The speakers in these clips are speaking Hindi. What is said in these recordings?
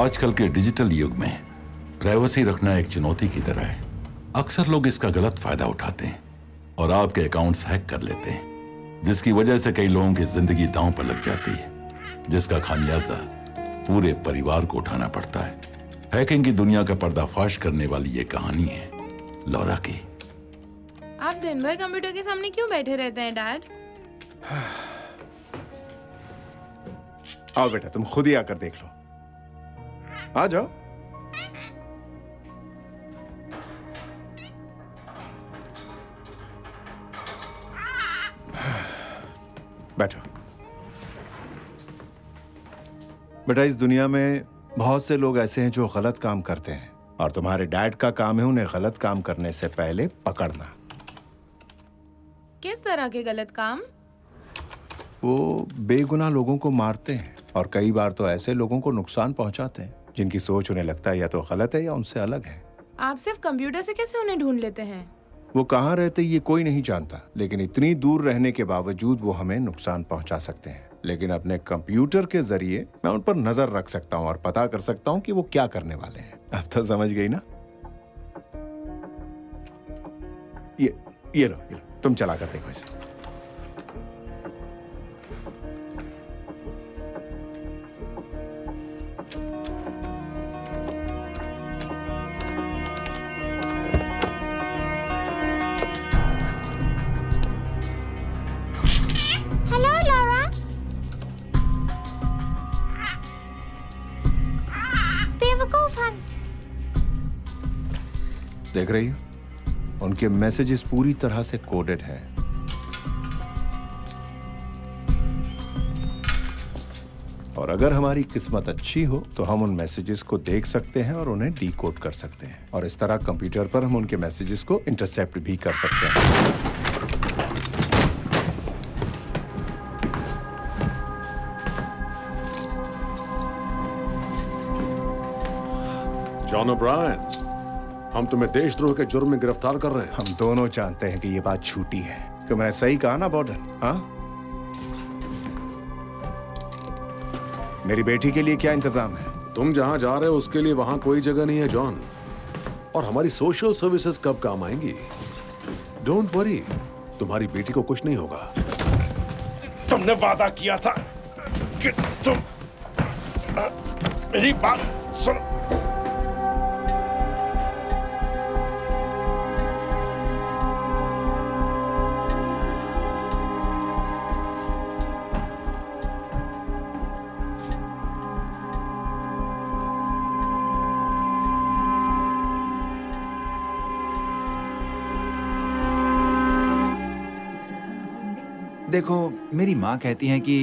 आजकल के डिजिटल युग में प्राइवेसी रखना एक चुनौती की तरह है। अक्सर लोग इसका गलत फायदा उठाते हैं और आपके अकाउंट्स हैक कर लेते हैं, जिसकी वजह से कई लोगों की जिंदगी दांव पर लग जाती है, जिसका खामियाजा पूरे परिवार को उठाना पड़ता है। हैकिंग की दुनिया का पर्दाफाश करने वाली ये कहानी है लौरा की। आप दिन भर कंप्यूटर के सामने क्यों बैठे रहते हैं डैड? आओ बेटा, तुम खुद ही आकर देख लो। आ जाओ। बैठो। बेटा, इस दुनिया में बहुत से लोग ऐसे हैं जो गलत काम करते हैं और तुम्हारे डैड का काम है उन्हें गलत काम करने से पहले पकड़ना। किस तरह के गलत काम? वो बेगुनाह लोगों को मारते हैं और कई बार तो ऐसे लोगों को नुकसान पहुंचाते हैं जिनकी सोच उन्हें लगता है या तो गलत है या उनसे अलग है। आप सिर्फ कंप्यूटर से कैसे उन्हें ढूंढ लेते हैं? वो कहाँ रहते ये कोई नहीं जानता, लेकिन इतनी दूर रहने के बावजूद वो हमें नुकसान पहुंचा सकते हैं। लेकिन अपने कंप्यूटर के जरिए मैं उन पर नजर रख सकता हूँ और पता कर सकता हूँ कि वो क्या करने वाले हैं। अब तो समझ गई ना? ये लो, तुम चला कर देखो इसे। देख रही हो, उनके मैसेजेस पूरी तरह से कोडेड है। और अगर हमारी किस्मत अच्छी हो तो हम उन मैसेजेस को देख सकते हैं और उन्हें डीकोड कर सकते हैं, और इस तरह कंप्यूटर पर हम उनके मैसेजेस को इंटरसेप्ट भी कर सकते हैं। जॉन ओब्रायन, हम तुम्हें देशद्रोह के जुर्म में गिरफ्तार कर रहे हैं। हम दोनों जानते हैं कि ये बात झूठी है। कि मैंने सही कहा ना बॉर्डन? हाँ, मेरी बेटी के लिए क्या इंतजाम है? तुम जहां जा रहे हो उसके लिए वहां कोई जगह नहीं है जॉन, और हमारी सोशल सर्विसेज कब काम आएंगी? डोंट वरी, तुम्हारी बेटी को कुछ नहीं होगा। तुमने वादा किया था कि तुम मेरी बात सुनो। देखो, मेरी माँ कहती है कि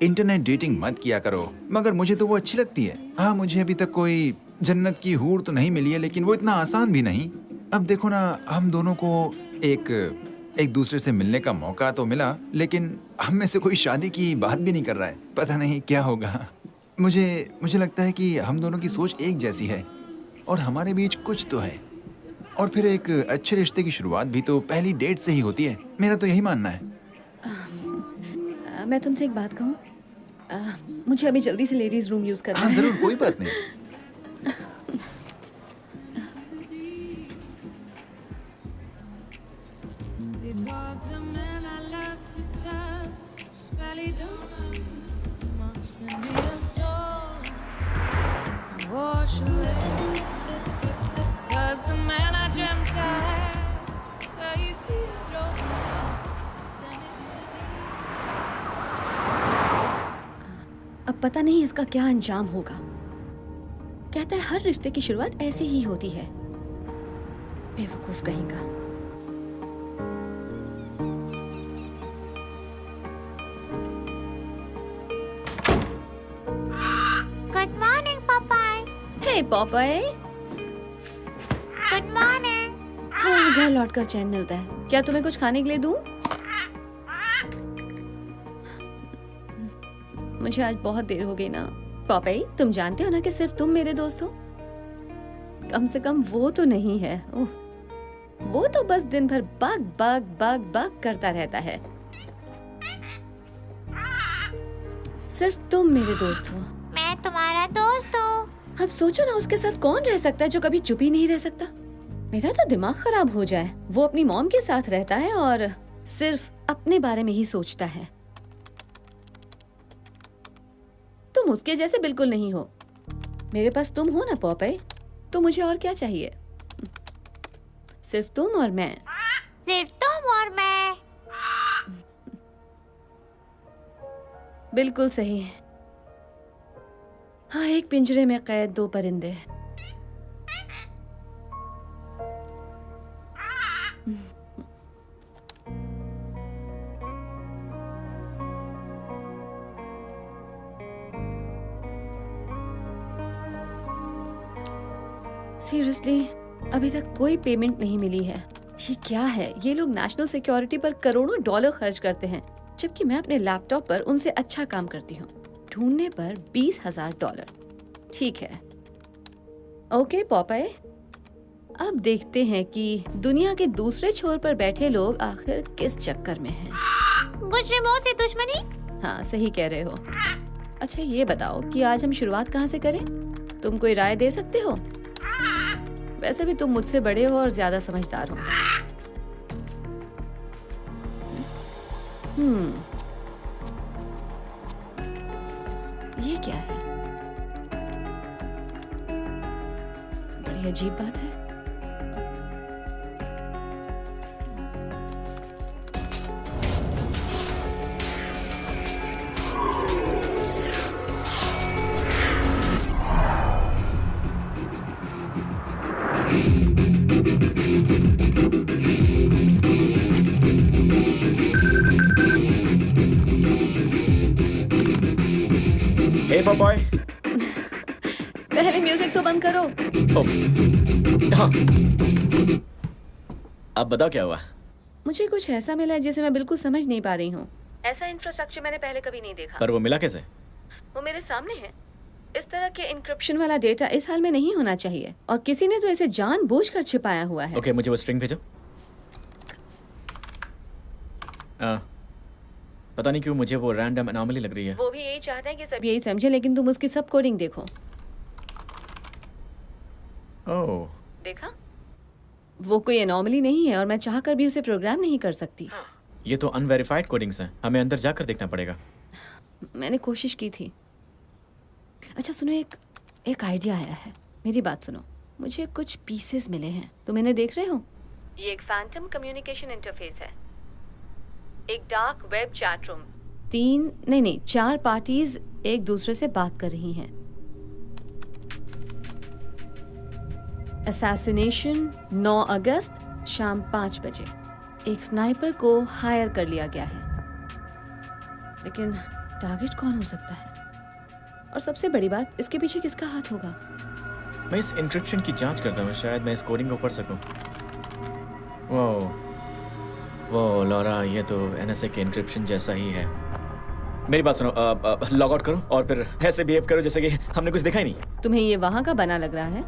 इंटरनेट डेटिंग मत किया करो, मगर मुझे तो वो अच्छी लगती है। हाँ, मुझे अभी तक कोई जन्नत की हूर तो नहीं मिली है, लेकिन वो इतना आसान भी नहीं। अब देखो ना, हम दोनों को एक दूसरे से मिलने का मौका तो मिला, लेकिन हम में से कोई शादी की बात भी नहीं कर रहा है। पता नहीं क्या होगा। मुझे लगता है कि हम दोनों की सोच एक जैसी है और हमारे बीच कुछ तो है। और फिर एक अच्छे रिश्ते की शुरुआत भी तो पहली डेट से ही होती है। मेरा तो यही मानना है। मैं तुमसे एक बात कहूँ? मुझे अभी जल्दी से लेडीज रूम यूज करना है। हाँ जरूर, कोई बात नहीं। अब पता नहीं इसका क्या अंजाम होगा। कहता है हर रिश्ते की शुरुआत ऐसे ही होती है। बेवकूफ कहेगा। Good morning Papai. Hey Papai. Good morning. हाँ, घर लौटकर चैन मिलता है। क्या तुम्हें कुछ खाने के लिए दूं? मुझे आज बहुत देर हो गई ना। पपाई, तुम जानते हो ना कि सिर्फ तुम मेरे दोस्त हो। कम से कम वो तो नहीं है। वो तो बस दिन भर बाग बाग बाग बाग करता रहता है। सिर्फ तुम मेरे दोस्त हो। मैं तुम्हारा दोस्त हूँ। अब सोचो ना, उसके साथ कौन रह सकता है जो कभी चुप ही नहीं रह सकता। मेरा तो दिमाग खराब हो जाए। वो अपनी मॉम के साथ रहता है और सिर्फ अपने बारे में ही सोचता है। तुम उसके जैसे बिल्कुल नहीं हो। मेरे पास तुम हो ना पॉपे, तो मुझे और क्या चाहिए? सिर्फ तुम और मैं। सिर्फ तुम और मैं। बिल्कुल सही। हाँ, एक पिंजरे में कैद दो परिंदे। सीरियसली, अभी तक कोई पेमेंट नहीं मिली है। ये क्या है? ये लोग नेशनल सिक्योरिटी पर करोड़ों डॉलर खर्च करते हैं, जबकि मैं अपने लैपटॉप पर उनसे अच्छा काम करती हूँ। ढूंढने पर $20,000। ठीक है, ओके पॉपाई, अब देखते हैं कि दुनिया के दूसरे छोर पर बैठे लोग आखिर किस चक्कर में हैं। मुजरिमों से दुश्मनी। हाँ, सही कह रहे हो। अच्छा ये बताओ कि आज हम शुरुआत कहाँ से करें? तुम कोई राय दे सकते हो? वैसे भी तुम मुझसे बड़े हो और ज्यादा समझदार हो। ये क्या है? बड़ी अजीब बात है। हे पॉपॉय। पहले म्यूजिक तो बंद करो। हाँ। अब बताओ क्या हुआ? मुझे कुछ ऐसा मिला है जिसे मैं बिल्कुल समझ नहीं पा रही हूँ। ऐसा इंफ्रास्ट्रक्चर मैंने पहले कभी नहीं देखा। पर वो मिला कैसे? वो मेरे सामने है। इस तरह के इंक्रिप्शन वाला डेटा इस हाल में नहीं होना चाहिए, और किसी ने तो इसे जानबूझकर छिपाया हुआ है। ओके, मुझे वो स्ट्रिंग भेजो। पता नहीं क्यों मुझे वो रैंडम अनोमली लग रही है। वो भी यही चाहते हैं कि सब यही समझे, लेकिन तुम उसकी सब कोडिंग देखो। ओह, देखा? वो कोई एनॉमली नहीं है और मैं चाहकर भी उसे प्रोग्राम नहीं कर सकती। ये तो अनवेरिफाइड कोडिंग्स हैं। हमें अंदर जाकर देखना पड़ेगा। मैंने कोशिश की थी। अच्छा सुनो, एक आइडिया आया है। मेरी बात सुनो, मुझे कुछ पीसेस मिले हैं। तुम इन्हें देख रहे हो? ये एक फैंटम कम्युनिकेशन इंटरफेस है, एक dark web chat room, 4 parties एक दूसरे से बात कर रही हैं। असैसिनेशन 9 अगस्त शाम 5 बजे। एक स्नाइपर को हायर कर लिया गया है, लेकिन टारगेट कौन हो सकता है? और सबसे बड़ी बात, इसके पीछे किसका हाथ होगा? मैं इस इंक्रिप्शन की जांच करता हूँ, शायद मैं इस कोडिंग को पढ़ सकूं। वो लॉरा, ये तो एनएसए के इंक्रिप्शन जैसा ही है। मेरी बात सुनो, लॉग आउट करो और फिर ऐसे बिहेव करो जैसे कि हमने कुछ देखा ही नहीं। तुम्हें ये वहां का बना लग रहा है?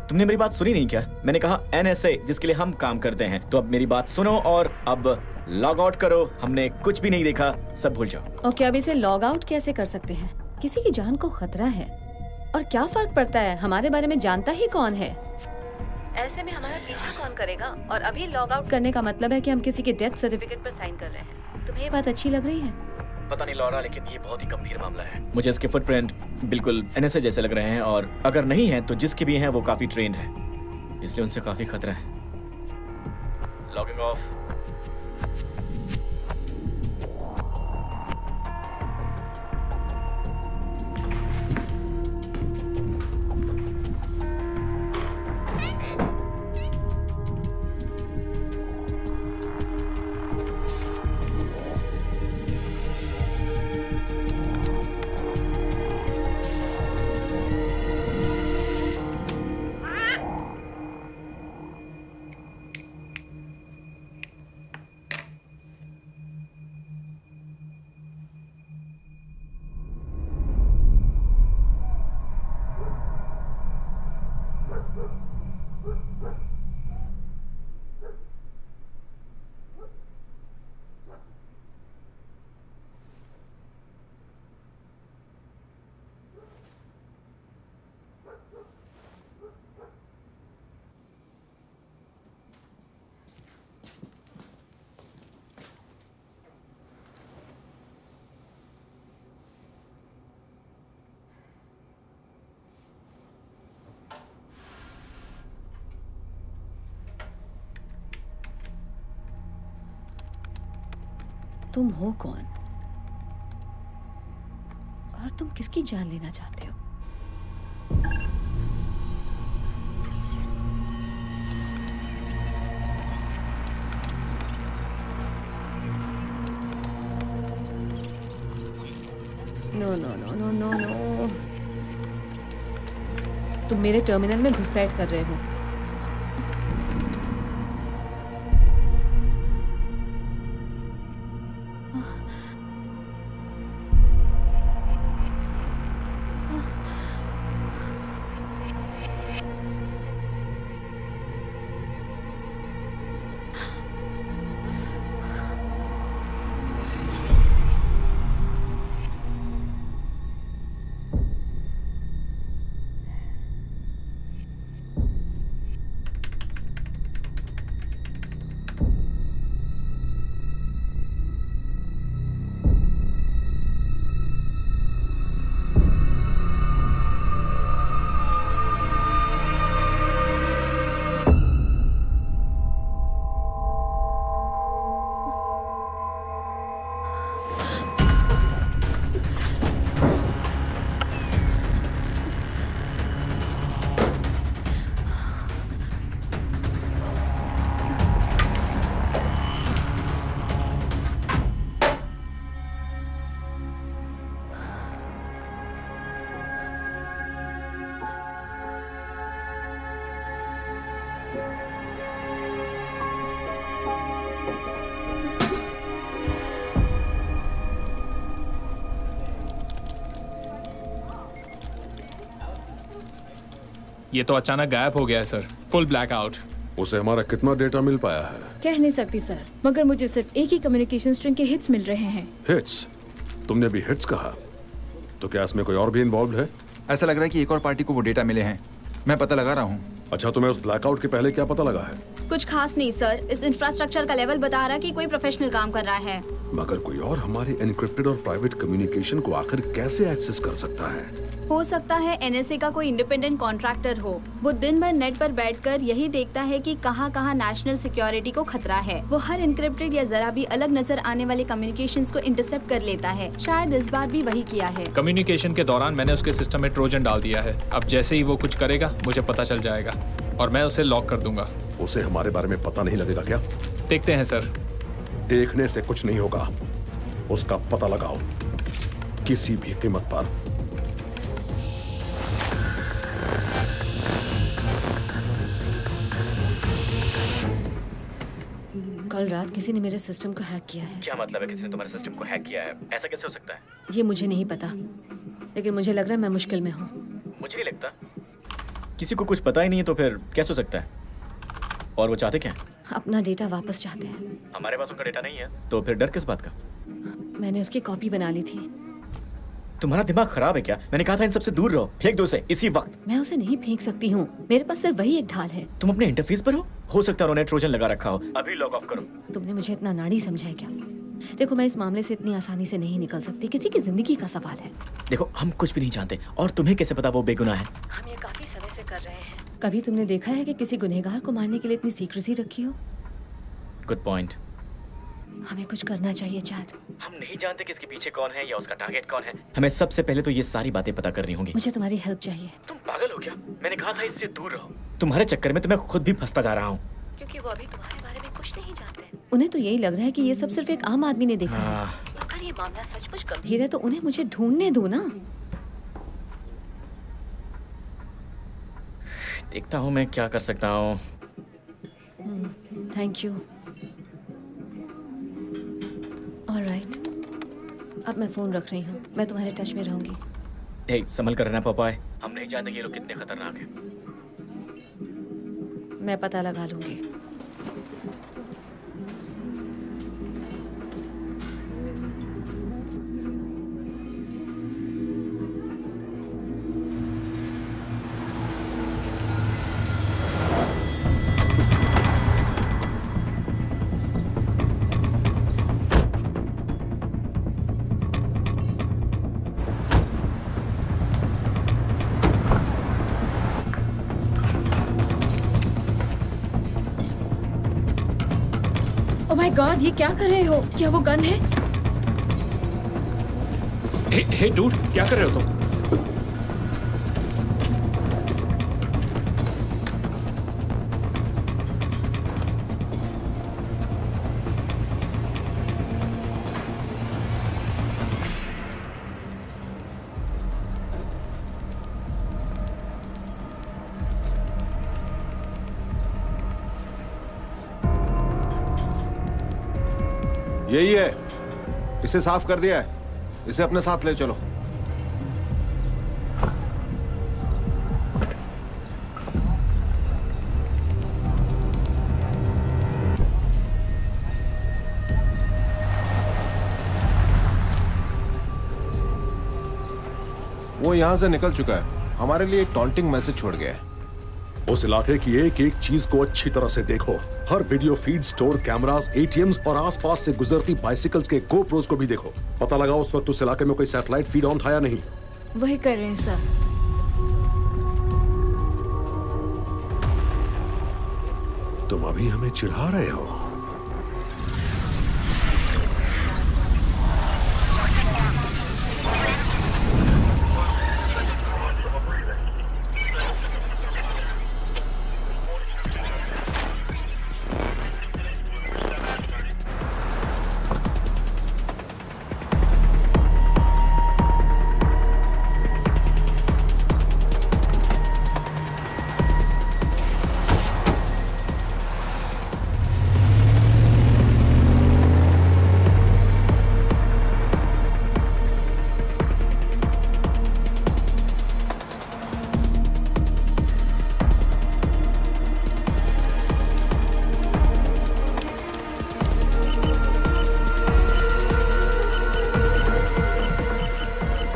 तुमने मेरी बात सुनी नहीं क्या? मैंने कहा एनएसए, जिसके लिए हम काम करते हैं। तो अब मेरी बात सुनो और अब लॉग आउट करो। हमने कुछ भी नहीं देखा, सब भूल जाओ। ओके, अब इसे लॉग आउट कैसे कर सकते हैं? किसी की जान को खतरा है, और क्या फर्क पड़ता है? हमारे बारे में जानता ही कौन है? ऐसे में हमारा पीछा कौन करेगा? और अभी लॉग आउट करने का मतलब है कि हम किसी के डेथ सर्टिफिकेट पर साइन कर रहे हैं। तुम्हें ये बात अच्छी लग रही है? पता नहीं लॉरा, लेकिन ये बहुत ही गंभीर मामला है। मुझे इसके फुटप्रिंट बिल्कुल एनएसए जैसे लग रहे हैं, और अगर नहीं है तो जिसके भी हैं वो काफी ट्रेंड है, इसलिए उनसे काफी खतरा है। Logging off. तुम हो कौन? और तुम किसकी जान लेना चाहते हो? No no no no no no, तुम मेरे टर्मिनल में घुसपैठ कर रहे हो। ये तो अचानक गायब हो गया है सर, फुल ब्लैकआउट। उसे हमारा कितना डेटा मिल पाया है? कह नहीं सकती सर, मगर मुझे सिर्फ एक ही कम्युनिकेशन स्ट्रिंग के हिट्स मिल रहे हैं। हिट्स? तुमने अभी हिट्स कहा, तो क्या इसमें कोई और भी इन्वॉल्व है? ऐसा लग रहा है कि एक और पार्टी को वो डेटा मिले हैं। मैं पता लगा रहा हूँ। अच्छा, तुम्हें उस ब्लैकआउट के पहले क्या पता लगा है? कुछ खास नहीं सर, इस इंफ्रास्ट्रक्चर का लेवल बता रहा कि कोई प्रोफेशनल काम कर रहा है। मगर कोई और हमारे एनक्रिप्टेड और प्राइवेट कम्युनिकेशन को आखिर कैसे एक्सेस कर सकता है? हो सकता है एनएसए का कोई इंडिपेंडेंट कॉन्ट्रैक्टर हो। वो दिन भर नेट पर बैठकर यही देखता है कि कहाँ कहाँ नेशनल सिक्योरिटी को खतरा है। वो हर इनक्रिप्टेड या जरा भी अलग नजर आने वाले कम्युनिकेशंस को इंटरसेप्ट कर लेता है। शायद इस बार भी वही किया है। कम्युनिकेशन के दौरान मैंने उसके सिस्टम में ट्रोजन डाल दिया है। अब जैसे ही वो कुछ करेगा मुझे पता चल जाएगा और मैं उसे लॉक कर दूंगा। उसे हमारे बारे में पता नहीं लगेगा क्या? देखते हैं सर। देखने से कुछ नहीं होगा, उसका पता लगाओ किसी भी कीमत पर। कल रात किसी ने मेरे सिस्टम को हैक किया है। क्या मतलब है किसी ने तुम्हारे सिस्टम को हैक किया है? ऐसा कैसे हो सकता है? ये मुझे नहीं पता, लेकिन मुझे लग रहा है मैं मुश्किल में हूँ। मुझे नहीं लगता। किसी को कुछ पता ही नहीं है तो फिर कैसे हो सकता है? और वो चाहते क्या? अपना डेटा वापस चाहते हैं। हमारे पास उनका डेटा नहीं है तो फिर डर किस बात का? मैंने उसकी कॉपी बना ली थी। तुम्हारा दिमाग खराब है क्या? मैंने कहा था इन सबसे दूर रहो, फेंक दो उसे इसी वक्त। मैं उसे नहीं फेंक सकती हूँ, मेरे पास सिर्फ वही एक ढाल है। तुम अपने इंटरफेस पर हो सकता है उन्होंने ट्रोजन लगा रखा हो। अभी लॉग ऑफ करो। तुमने मुझे इतना नाड़ी समझा है क्या? देखो, मैं इस मामले से इतनी आसानी से नहीं निकल सकती। किसी की जिंदगी का सवाल है। देखो, हम कुछ भी नहीं जानते और तुम्हें कैसे पता वो बेगुनाह है? हम ये काफी समय से कर रहे हैं। कभी तुमने देखा है कि किसी गुनहगार को मारने के लिए इतनी सीक्रेसी रखी हो? Good point. हमें कुछ करना चाहिए चैट। हम नहीं जानते कि इसके पीछे कौन है या उसका टारगेट कौन है। हमें सबसे पहले तो ये सारी बातें पता करनी होंगी। मुझे तुम्हारी हेल्प चाहिए। तुम पागल हो क्या? मैंने कहा था इससे दूर रहो। तुम्हारे चक्कर में तो मैं खुद भी फंसता जा रहा हूँ। क्योंकि वो अभी तुम्हारे बारे में कुछ नहीं जानते। उन्हें तो यही लग रहा है कि ये सब सिर्फ एक आम आदमी ने देखा है। अगर ये मामला सचमुच गंभीर है तो उन्हें मुझे ढूंढने दो ना। देखता हूँ मैं क्या कर सकता हूँ। Thank you. ऑलराइट, अब मैं फोन रख रही हूँ। मैं तुम्हारे टच में रहूंगी। हे, संभल कर रहना पापाए। हम नहीं जानते कि ये लोग कितने खतरनाक हैं। मैं पता लगा लूंगी। ओह माय गॉड, ये क्या कर रहे हो? क्या वो गन है? हे डूड, क्या कर रहे हो तुम? यही है, इसे साफ कर दिया है, इसे अपने साथ ले चलो। वो यहां से निकल चुका है, हमारे लिए एक टॉन्टिंग मैसेज छोड़ गया है। उस इलाके की एक एक चीज को अच्छी तरह से देखो। हर video feed, store cameras, ATMs और आसपास से गुजरती बाइसिकल्स के गोप्रोस को भी देखो। पता लगाओ उस वक्त उस इलाके में कोई सैटेलाइट फीड ऑन था या नहीं। वही कर रहे हैं सर। तुम अभी हमें चिढ़ा रहे हो।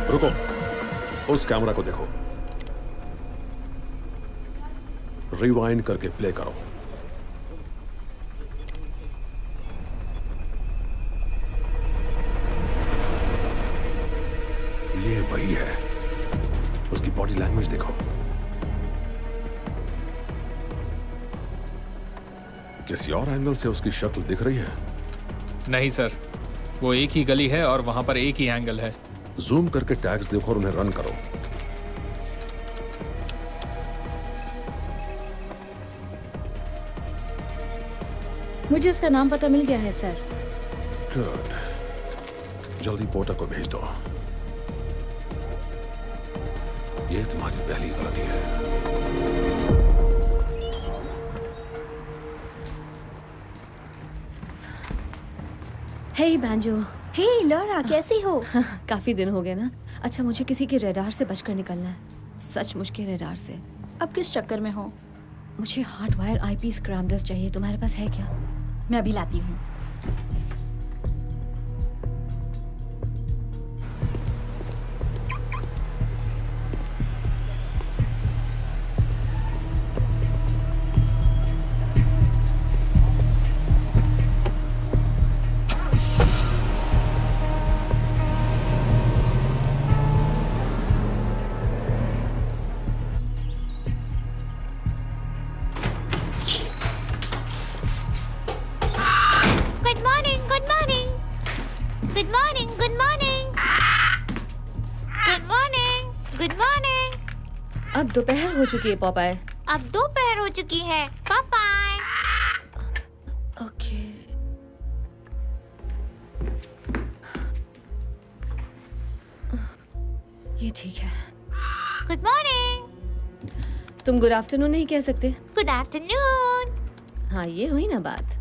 रुको, उस कैमरा को देखो। रिवाइंड करके प्ले करो। ये वही है। उसकी बॉडी लैंग्वेज देखो। किसी और एंगल से उसकी शक्ल दिख रही है? नहीं सर, वो एक ही गली है और वहां पर एक ही एंगल है। जूम करके टैग्स देखो और उन्हें रन करो। मुझे उसका नाम पता मिल गया है सर। गुड, जल्दी पोर्टर को भेज दो। ये तुम्हारी पहली गलती है। हे बैंजो। हे लॉरा, कैसी हो? काफी दिन हो गए ना। अच्छा, मुझे किसी के रडार से बचकर निकलना है, सचमुच के रडार से। अब किस चक्कर में हो? मुझे हार्ड वायर आईपी स्क्रैम्बलर्स चाहिए, तुम्हारे पास है क्या? मैं अभी लाती हूँ। अब दोपहर हो चुकी है पॉपाय। अब दोपहर हो चुकी है पापाय। ओके। ये ठीक है। Good morning. तुम गुड आफ्टरनून नहीं कह सकते? Good afternoon. हाँ, ये हुई ना बात।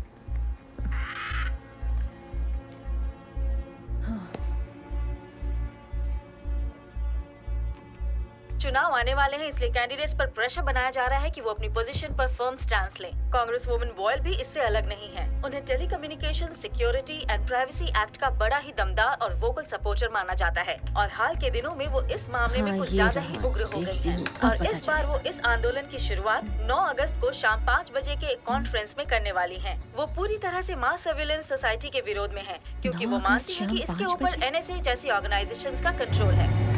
चुनाव आने वाले हैं, इसलिए कैंडिडेट्स पर प्रेशर बनाया जा रहा है कि वो अपनी पोजीशन पर फर्म स्टैंड लें। कांग्रेस वुमन बॉयल भी इससे अलग नहीं है। उन्हें telecommunication security and privacy act का बड़ा ही दमदार और वोकल सपोर्टर माना जाता है, और हाल के दिनों में वो इस मामले में कुछ ज्यादा ही उग्र हो गई है। और इस बार वो इस आंदोलन की शुरुआत 9 अगस्त को शाम 5 बजे के एक कॉन्फ्रेंस में करने वाली है। वो पूरी तरह से मास सर्विलेंस सोसाइटी के विरोध में है, क्योंकि वो मानती है कि इसके ऊपर NSA जैसी ऑर्गेनाइजेशंस का कंट्रोल है।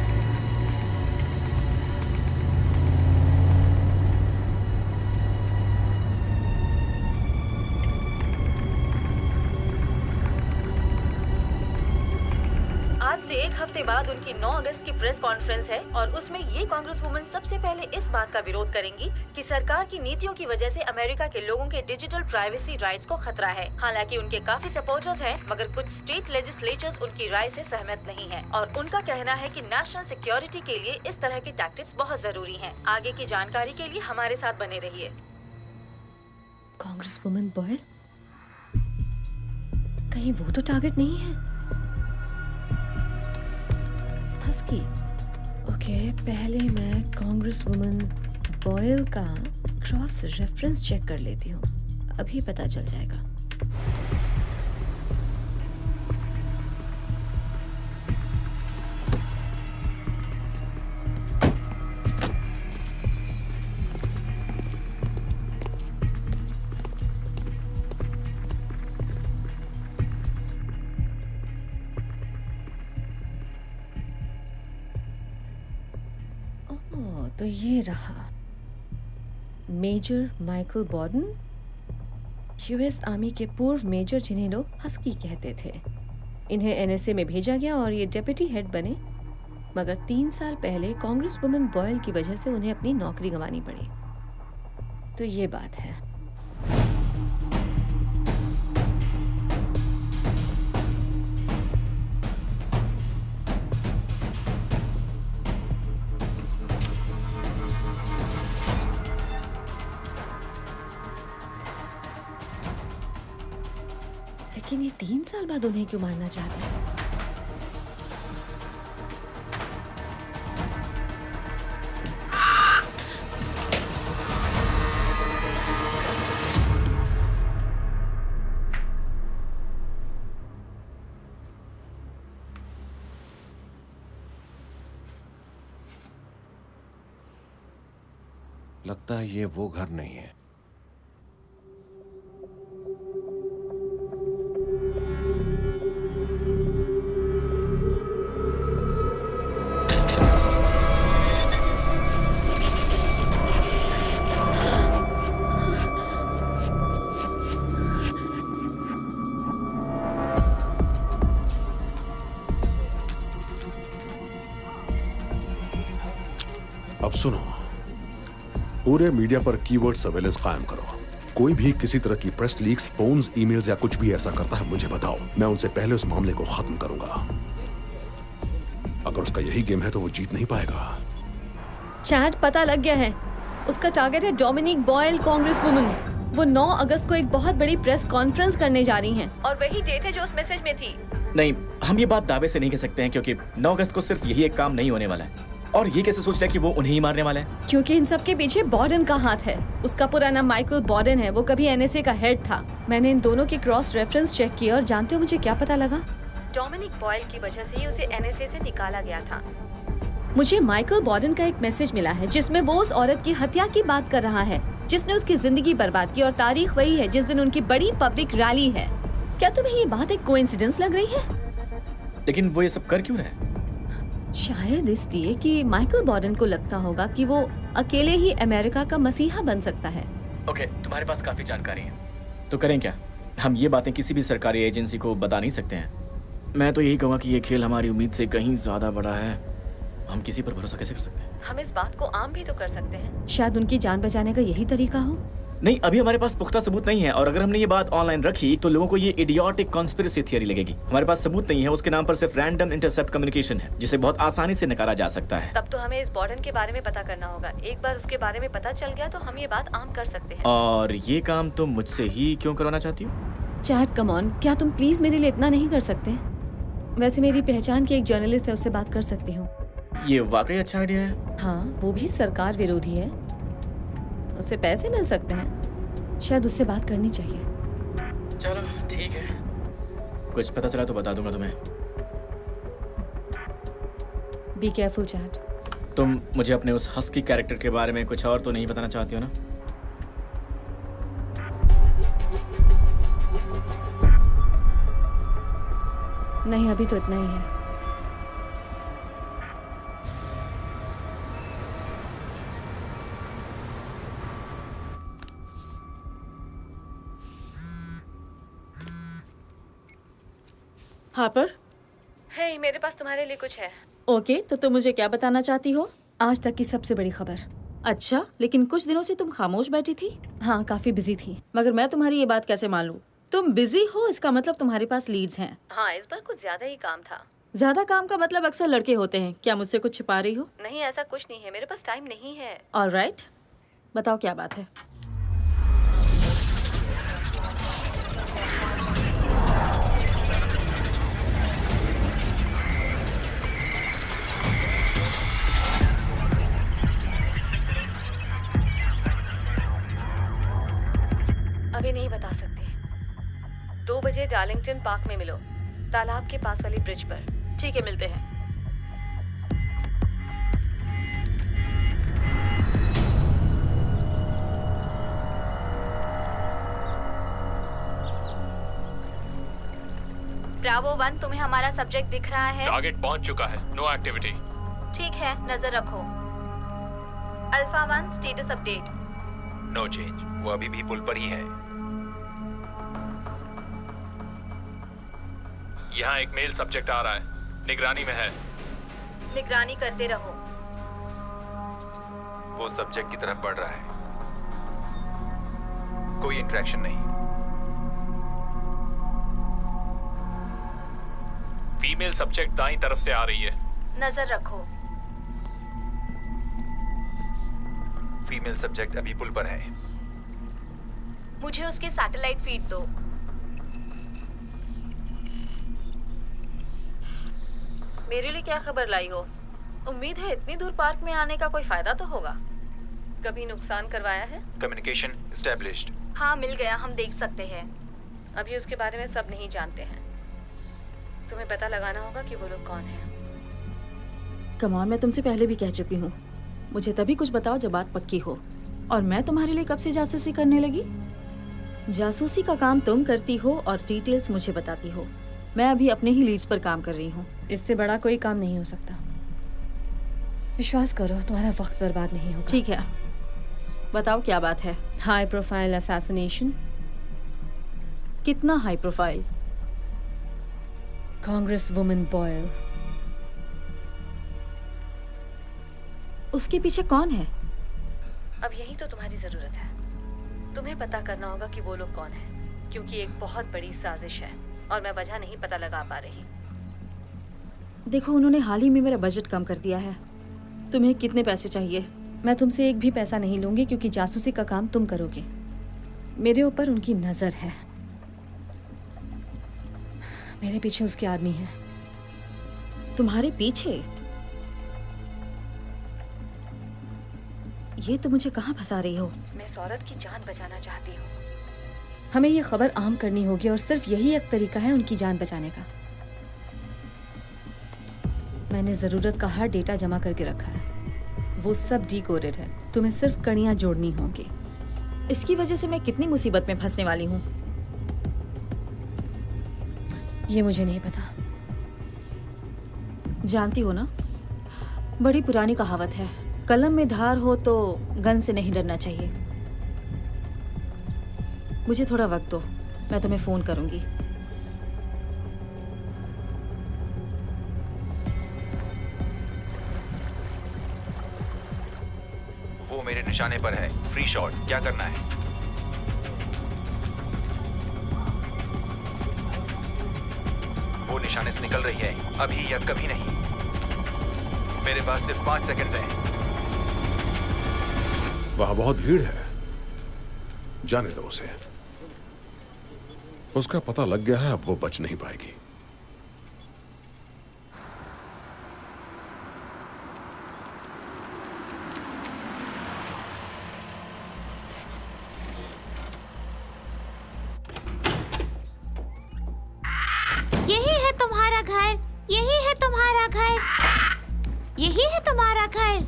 आज से 1 हफ्ते बाद उनकी 9 अगस्त की प्रेस कॉन्फ्रेंस है और उसमें ये कांग्रेस वुमन सबसे पहले इस बात का विरोध करेंगी कि सरकार की नीतियों की वजह से अमेरिका के लोगों के डिजिटल प्राइवेसी राइट्स को खतरा है। हालांकि उनके काफी सपोर्टर्स हैं, मगर कुछ स्टेट लेजिस्लेचर्स उनकी राय से सहमत नहीं है और उनका कहना है कि नेशनल सिक्योरिटी के लिए इस तरह के टैक्टिक्स बहुत जरूरी हैं। आगे की जानकारी के लिए हमारे साथ बने रहिए। कांग्रेस वुमन बॉयल, कहीं वो तो टारगेट नहीं है? हस्की, ओके, पहले मैं कांग्रेस वुमन बॉयल का क्रॉस रेफरेंस चेक कर लेती हूँ, अभी पता चल जाएगा। तो ये रहा मेजर माइकल बॉर्डन, यूएस आर्मी के पूर्व मेजर जिन्हें लोग हस्की कहते थे। इन्हें एनएसए में भेजा गया और ये डेप्यूटी हेड बने, मगर 3 साल पहले कांग्रेस वुमन बॉयल की वजह से उन्हें अपनी नौकरी गंवानी पड़ी। तो ये बात है। लेकिन ये 3 साल बाद उन्हें क्यों मारना चाहते हैं? लगता है ये वो घर नहीं है। अब सुनो, पूरे मीडिया पर कीवर्ड सर्वेलेंस कायम करो। कोई भी किसी तरह की प्रेस लीक्स, फोन्स, ईमेल्स या कुछ भी ऐसा करता है मुझे बताओ, मैं उनसे पहले उस मामले को खत्म करूंगा। अगर उसका यही गेम है तो वो जीत नहीं पाएगा। चैट पता लग गया है, उसका टारगेट है डोमिनिक बॉयल, कांग्रेस वुमन। वो 9 अगस्त को एक बहुत बड़ी प्रेस कॉन्फ्रेंस करने जा रही हैं और वही डेट है जो उस मैसेज में थी। नहीं, हम ये बात दावे से नहीं कह सकते हैं क्योंकि 9 अगस्त को सिर्फ यही एक काम नहीं होने वाला है। और ये कैसे सोच लिया कि वो उन्हें ही मारने वाला है? क्योंकि इन सब के पीछे बॉर्डन का हाथ है। उसका पूरा नाम माइकल बॉर्डन है, वो कभी एनएसए का हेड था। मैंने इन दोनों की क्रॉस रेफरेंस चेक किया और जानते हो मुझे क्या पता लगा? डोमिनिक बॉयल की वजह से ही उसे एनएसए से निकाला गया था। मुझे माइकल बॉर्डन का एक मैसेज मिला है जिसमें वो उस औरत की हत्या की बात कर रहा है जिसने उसकी जिंदगी बर्बाद की, और तारीख वही है जिस दिन उनकी बड़ी पब्लिक रैली है। क्या तुम्हें ये बात एक कोइंसिडेंस लग रही है? लेकिन वो ये सब कर क्यों रहे? शायद इसलिए कि माइकल बॉर्डन को लगता होगा कि वो अकेले ही अमेरिका का मसीहा बन सकता है। ओके, तुम्हारे पास काफी जानकारी है, तो करें क्या? हम ये बातें किसी भी सरकारी एजेंसी को बता नहीं सकते हैं। मैं तो यही कहूँगा कि ये खेल हमारी उम्मीद से कहीं ज्यादा बड़ा है। हम किसी पर भरोसा कैसे कर सकते हैं? हम इस बात को आम भी तो कर सकते हैं। शायद उनकी जान बचाने का यही तरीका हो। नहीं, अभी हमारे पास पुख्ता सबूत नहीं है, और अगर हमने ये बात ऑनलाइन रखी तो लोगों को ये इडियोटिक कॉन्स्पिरेसी थियरी लगेगी। हमारे पास सबूत नहीं है, उसके नाम पर सिर्फ रैंडम इंटरसेप्ट कम्युनिकेशन है जिसे बहुत आसानी से नकारा जा सकता है। तब तो हमें इस बॉर्डन के बारे में पता करना होगा। एक बार उसके बारे में पता चल गया तो हम ये बात आम कर सकते हैं। और ये काम तुम मुझसे ही क्यों करवाना चाहती हो? चैट कम ऑन, क्या तुम प्लीज मेरे लिए इतना नहीं कर सकते? वैसे मेरी पहचान की एक जर्नलिस्ट है, उससे बात कर सकती हूँ। ये वाकई अच्छा आइडिया है। हाँ, वो भी सरकार विरोधी है, उससे पैसे मिल सकते हैं। शायद उससे बात करनी चाहिए। चलो ठीक है, कुछ पता चला तो बता दूंगा तुम्हें। Be careful chat. तुम मुझे अपने उस हस्की कैरेक्टर के बारे में कुछ और तो नहीं बताना चाहती हो ना? नहीं, अभी तो इतना ही है। हार्पर, हे, मेरे पास तुम्हारे लिए कुछ है। ओके, तो तुम मुझे क्या बताना चाहती हो? आज तक की सबसे बड़ी खबर। अच्छा, लेकिन कुछ दिनों से तुम खामोश बैठी थी। हाँ, काफी बिजी थी। मगर मैं तुम्हारी ये बात कैसे मान लूं? तुम बिजी हो इसका मतलब तुम्हारे पास लीड्स हैं। हाँ, इस बार कुछ ज्यादा ही काम था। ज्यादा काम का मतलब अक्सर लड़के होते हैं। क्या मुझसे कुछ छिपा रही हो? नहीं, ऐसा कुछ नहीं है, मेरे पास टाइम नहीं है। ऑलराइट, बताओ क्या बात है। अभी नहीं बता सकती। 2 बजे डार्लिंगटन पार्क में मिलो, तालाब के पास वाली ब्रिज पर। ठीक है, मिलते हैं। ब्रावो 1, तुम्हें हमारा सब्जेक्ट दिख रहा है? टारगेट पहुंच चुका है, नो एक्टिविटी। ठीक है, नजर रखो। Alpha 1, status update. No change, वो अभी भी पुल पर ही है। यहाँ एक मेल सब्जेक्ट आ रहा है, निगरानी में है। निगरानी करते रहो। वो सब्जेक्ट की तरफ बढ़ रहा है, कोई इंटरेक्शन नहीं। फीमेल सब्जेक्ट दाईं तरफ से आ रही है। नजर रखो। फीमेल सब्जेक्ट अभी पुल पर है। मुझे उसके सैटेलाइट फीड दो। मेरे लिए क्या खबर लाई हो? उम्मीद है इतनी दूर पार्क में आने का कोई फायदा तो होगा। कभी नुकसान करवाया है? Communication established. हाँ, मिल गया, हम देख सकते हैं। अभी उसके बारे में सब नहीं जानते हैं। तुम्हें पता लगाना होगा कि वो लोग कौन हैं। कमॉन, मैं तुमसे पहले भी कह चुकी हूँ, मुझे तभी कुछ बताओ जब बात पक्की हो। और मैं तुम्हारे लिए कब से जासूसी करने लगी? जासूसी का काम तुम करती हो और डिटेल्स मुझे बताती हो। मैं अभी अपने ही लीड्स पर काम कर रही हूँ। इससे बड़ा कोई काम नहीं हो सकता। विश्वास करो, तुम्हारा वक्त बर्बाद नहीं होगा। ठीक है, बताओ क्या बात है। High profile assassination. कितना high profile? Congress women Boyle. उसके पीछे कौन है? अब यही तो तुम्हारी जरूरत है। तुम्हें पता करना होगा कि वो लोग कौन हैं, क्योंकि एक बहुत बड़ी साजिश है और मैं वजह नहीं पता लगा पा रही। देखो, उन्होंने हाल ही में मेरा बजट कम कर दिया है। तुम्हें कितने पैसे चाहिए? मैं तुमसे एक भी पैसा नहीं लूंगी, क्योंकि जासूसी का काम तुम करोगे। मेरे ऊपर उनकी नजर है। मेरे पीछे उसके आदमी हैं। तुम्हारे पीछे? ये तो मुझे कहाँ फंसा रही हो? मैं इस औरत की जान बचाना चाहती हूँ। हमें ये खबर आम करनी होगी और सिर्फ यही एक तरीका है उनकी जान बचाने का। मैंने जरूरत का हर डेटा जमा करके रखा है। वो सब डिकोडेड है। तुम्हें सिर्फ कड़ियां जोड़नी होंगी। इसकी वजह से मैं कितनी मुसीबत में फंसने वाली हूँ। ये मुझे नहीं पता। जानती हो ना, बड़ी पुरानी कहावत है, कलम में धार हो तो गन से नहीं डरना चाहिए। मुझे थोड़ा वक्त दो, मैं तुम्हें फोन करूंगी। वो मेरे निशाने पर है। फ्री शॉट, क्या करना है? वो निशाने से निकल रही है, अभी या कभी नहीं। मेरे पास सिर्फ 5 सेकंड्स हैं। वहां बहुत भीड़ है, जाने दो उसे। उसका पता लग गया है, अब वो बच नहीं पाएगी। यही है तुम्हारा घर, यही है तुम्हारा घर, यही है तुम्हारा घर।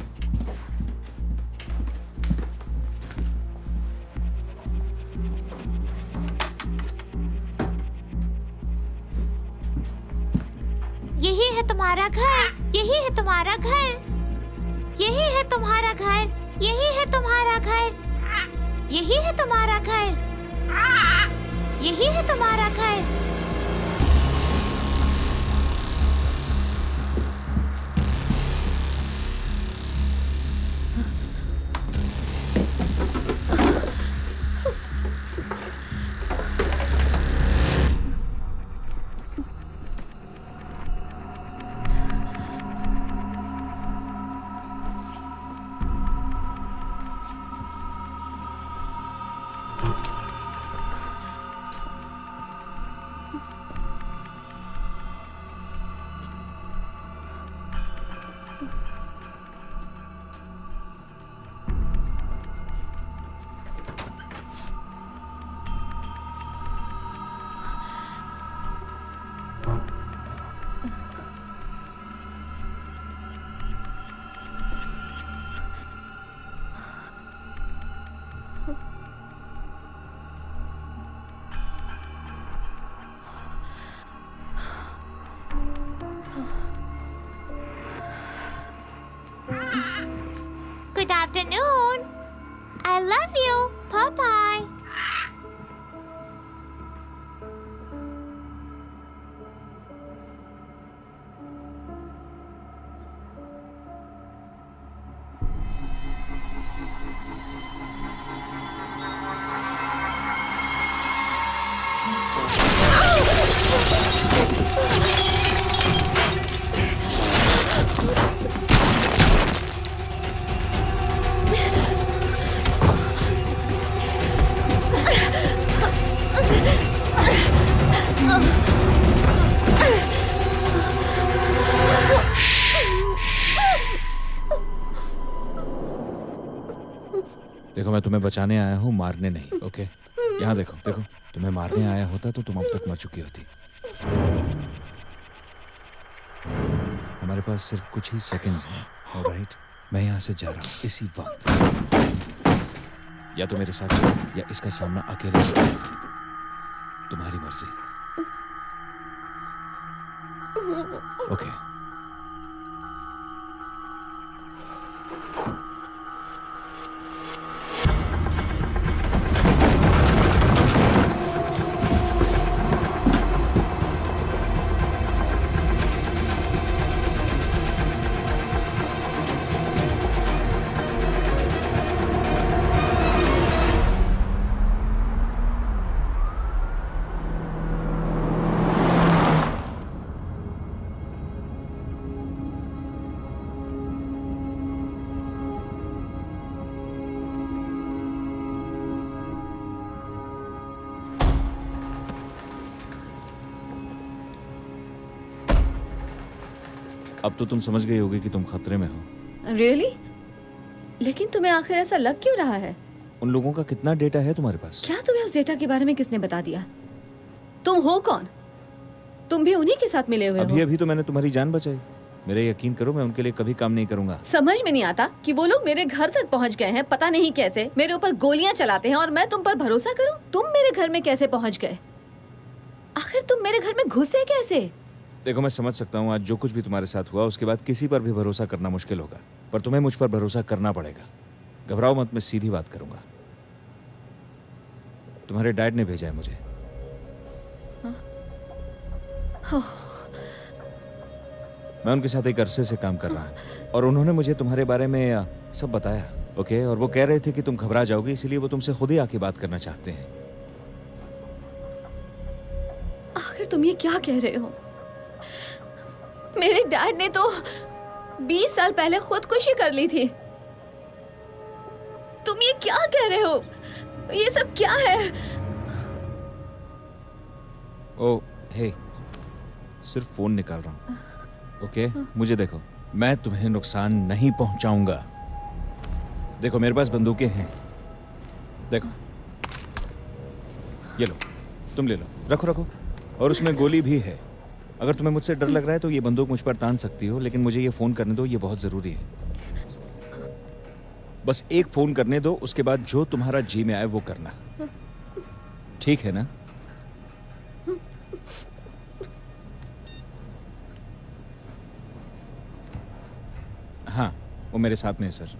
यही है तुम्हारा घर, यही है तुम्हारा घर, यही है तुम्हारा घर, यही है तुम्हारा घर, यही है तुम्हारा घर, यही है तुम्हारा घर। Good afternoon. I love you. Bye-bye. देखो मैं तुम्हें बचाने आया हूँ, मारने नहीं। ओके, यहाँ देखो देखो, तुम्हें मारने आया होता तो तुम अब तक मर चुकी होती। हमारे पास सिर्फ कुछ ही सेकंड्स हैं, ऑलराइट? मैं यहाँ से जा रहा हूँ इसी वक्त। या तो मेरे साथ चलो या इसका सामना अकेले करो। तुम्हारी मर्जी। ओके। अब तो तुम समझ गई होगी कि तुम खतरे में हो। रियली? लेकिन तुम्हें आखिर ऐसा लग क्यों रहा है? उन लोगों का कितना डेटा है तुम्हारे पास? क्या तुम्हें उस डेटा के बारे में किसने बता दिया? तुम हो कौन? तुम भी उन्हीं के साथ मिले हुए हो। अभी तो मैंने तुम्हारी जान बचाई। मेरे यकीन करो, मैं उनके लिए कभी काम नहीं करूंगा। समझ में नहीं आता कि वो लोग मेरे घर तक पहुंच गए हैं, पता नहीं कैसे, मेरे ऊपर गोलियां चलाते हैं और मैं तुम पर भरोसा करूं? तुम मेरे घर में कैसे पहुंच गए? आखिर तुम मेरे घर में घुसे कैसे? देखो मैं समझ सकता हूँ आज जो कुछ भी तुम्हारे साथ हुआ उसके बाद किसी पर भी भरोसा करना मुश्किल होगा, पर तुम्हें मुझ पर भरोसा करना पड़ेगा। घबराओ मत, मैं सीधी बात करूंगा। तुम्हारे डैड ने भेजा है मुझे। मैं उनके साथ एक अरसे से काम कर रहा हूँ और उन्होंने मुझे तुम्हारे बारे में सब बताया। ओके, और वो कह रहे थे कि तुम घबरा जाओगे, इसलिए वो तुमसे खुद ही आके बात करना चाहते हैं। आखिर तुम ये क्या कह रहे हो? मेरे डैड ने तो 20 साल पहले खुदकुशी कर ली थी। तुम ये क्या कह रहे हो? ये सब क्या है? ओ हे, सिर्फ फोन निकाल रहा हूँ। ओके, मुझे देखो, मैं तुम्हें नुकसान नहीं पहुंचाऊंगा। देखो मेरे पास बंदूकें हैं, देखो ये लो, तुम ले लो, रखो रखो, और उसमें गोली भी है। अगर तुम्हें मुझसे डर लग रहा है तो ये बंदूक मुझ पर तान सकती हो, लेकिन मुझे ये फोन करने दो, ये बहुत जरूरी है। बस एक फोन करने दो, उसके बाद जो तुम्हारा जी में आए वो करना, ठीक है ना? हाँ, वो मेरे साथ में है सर।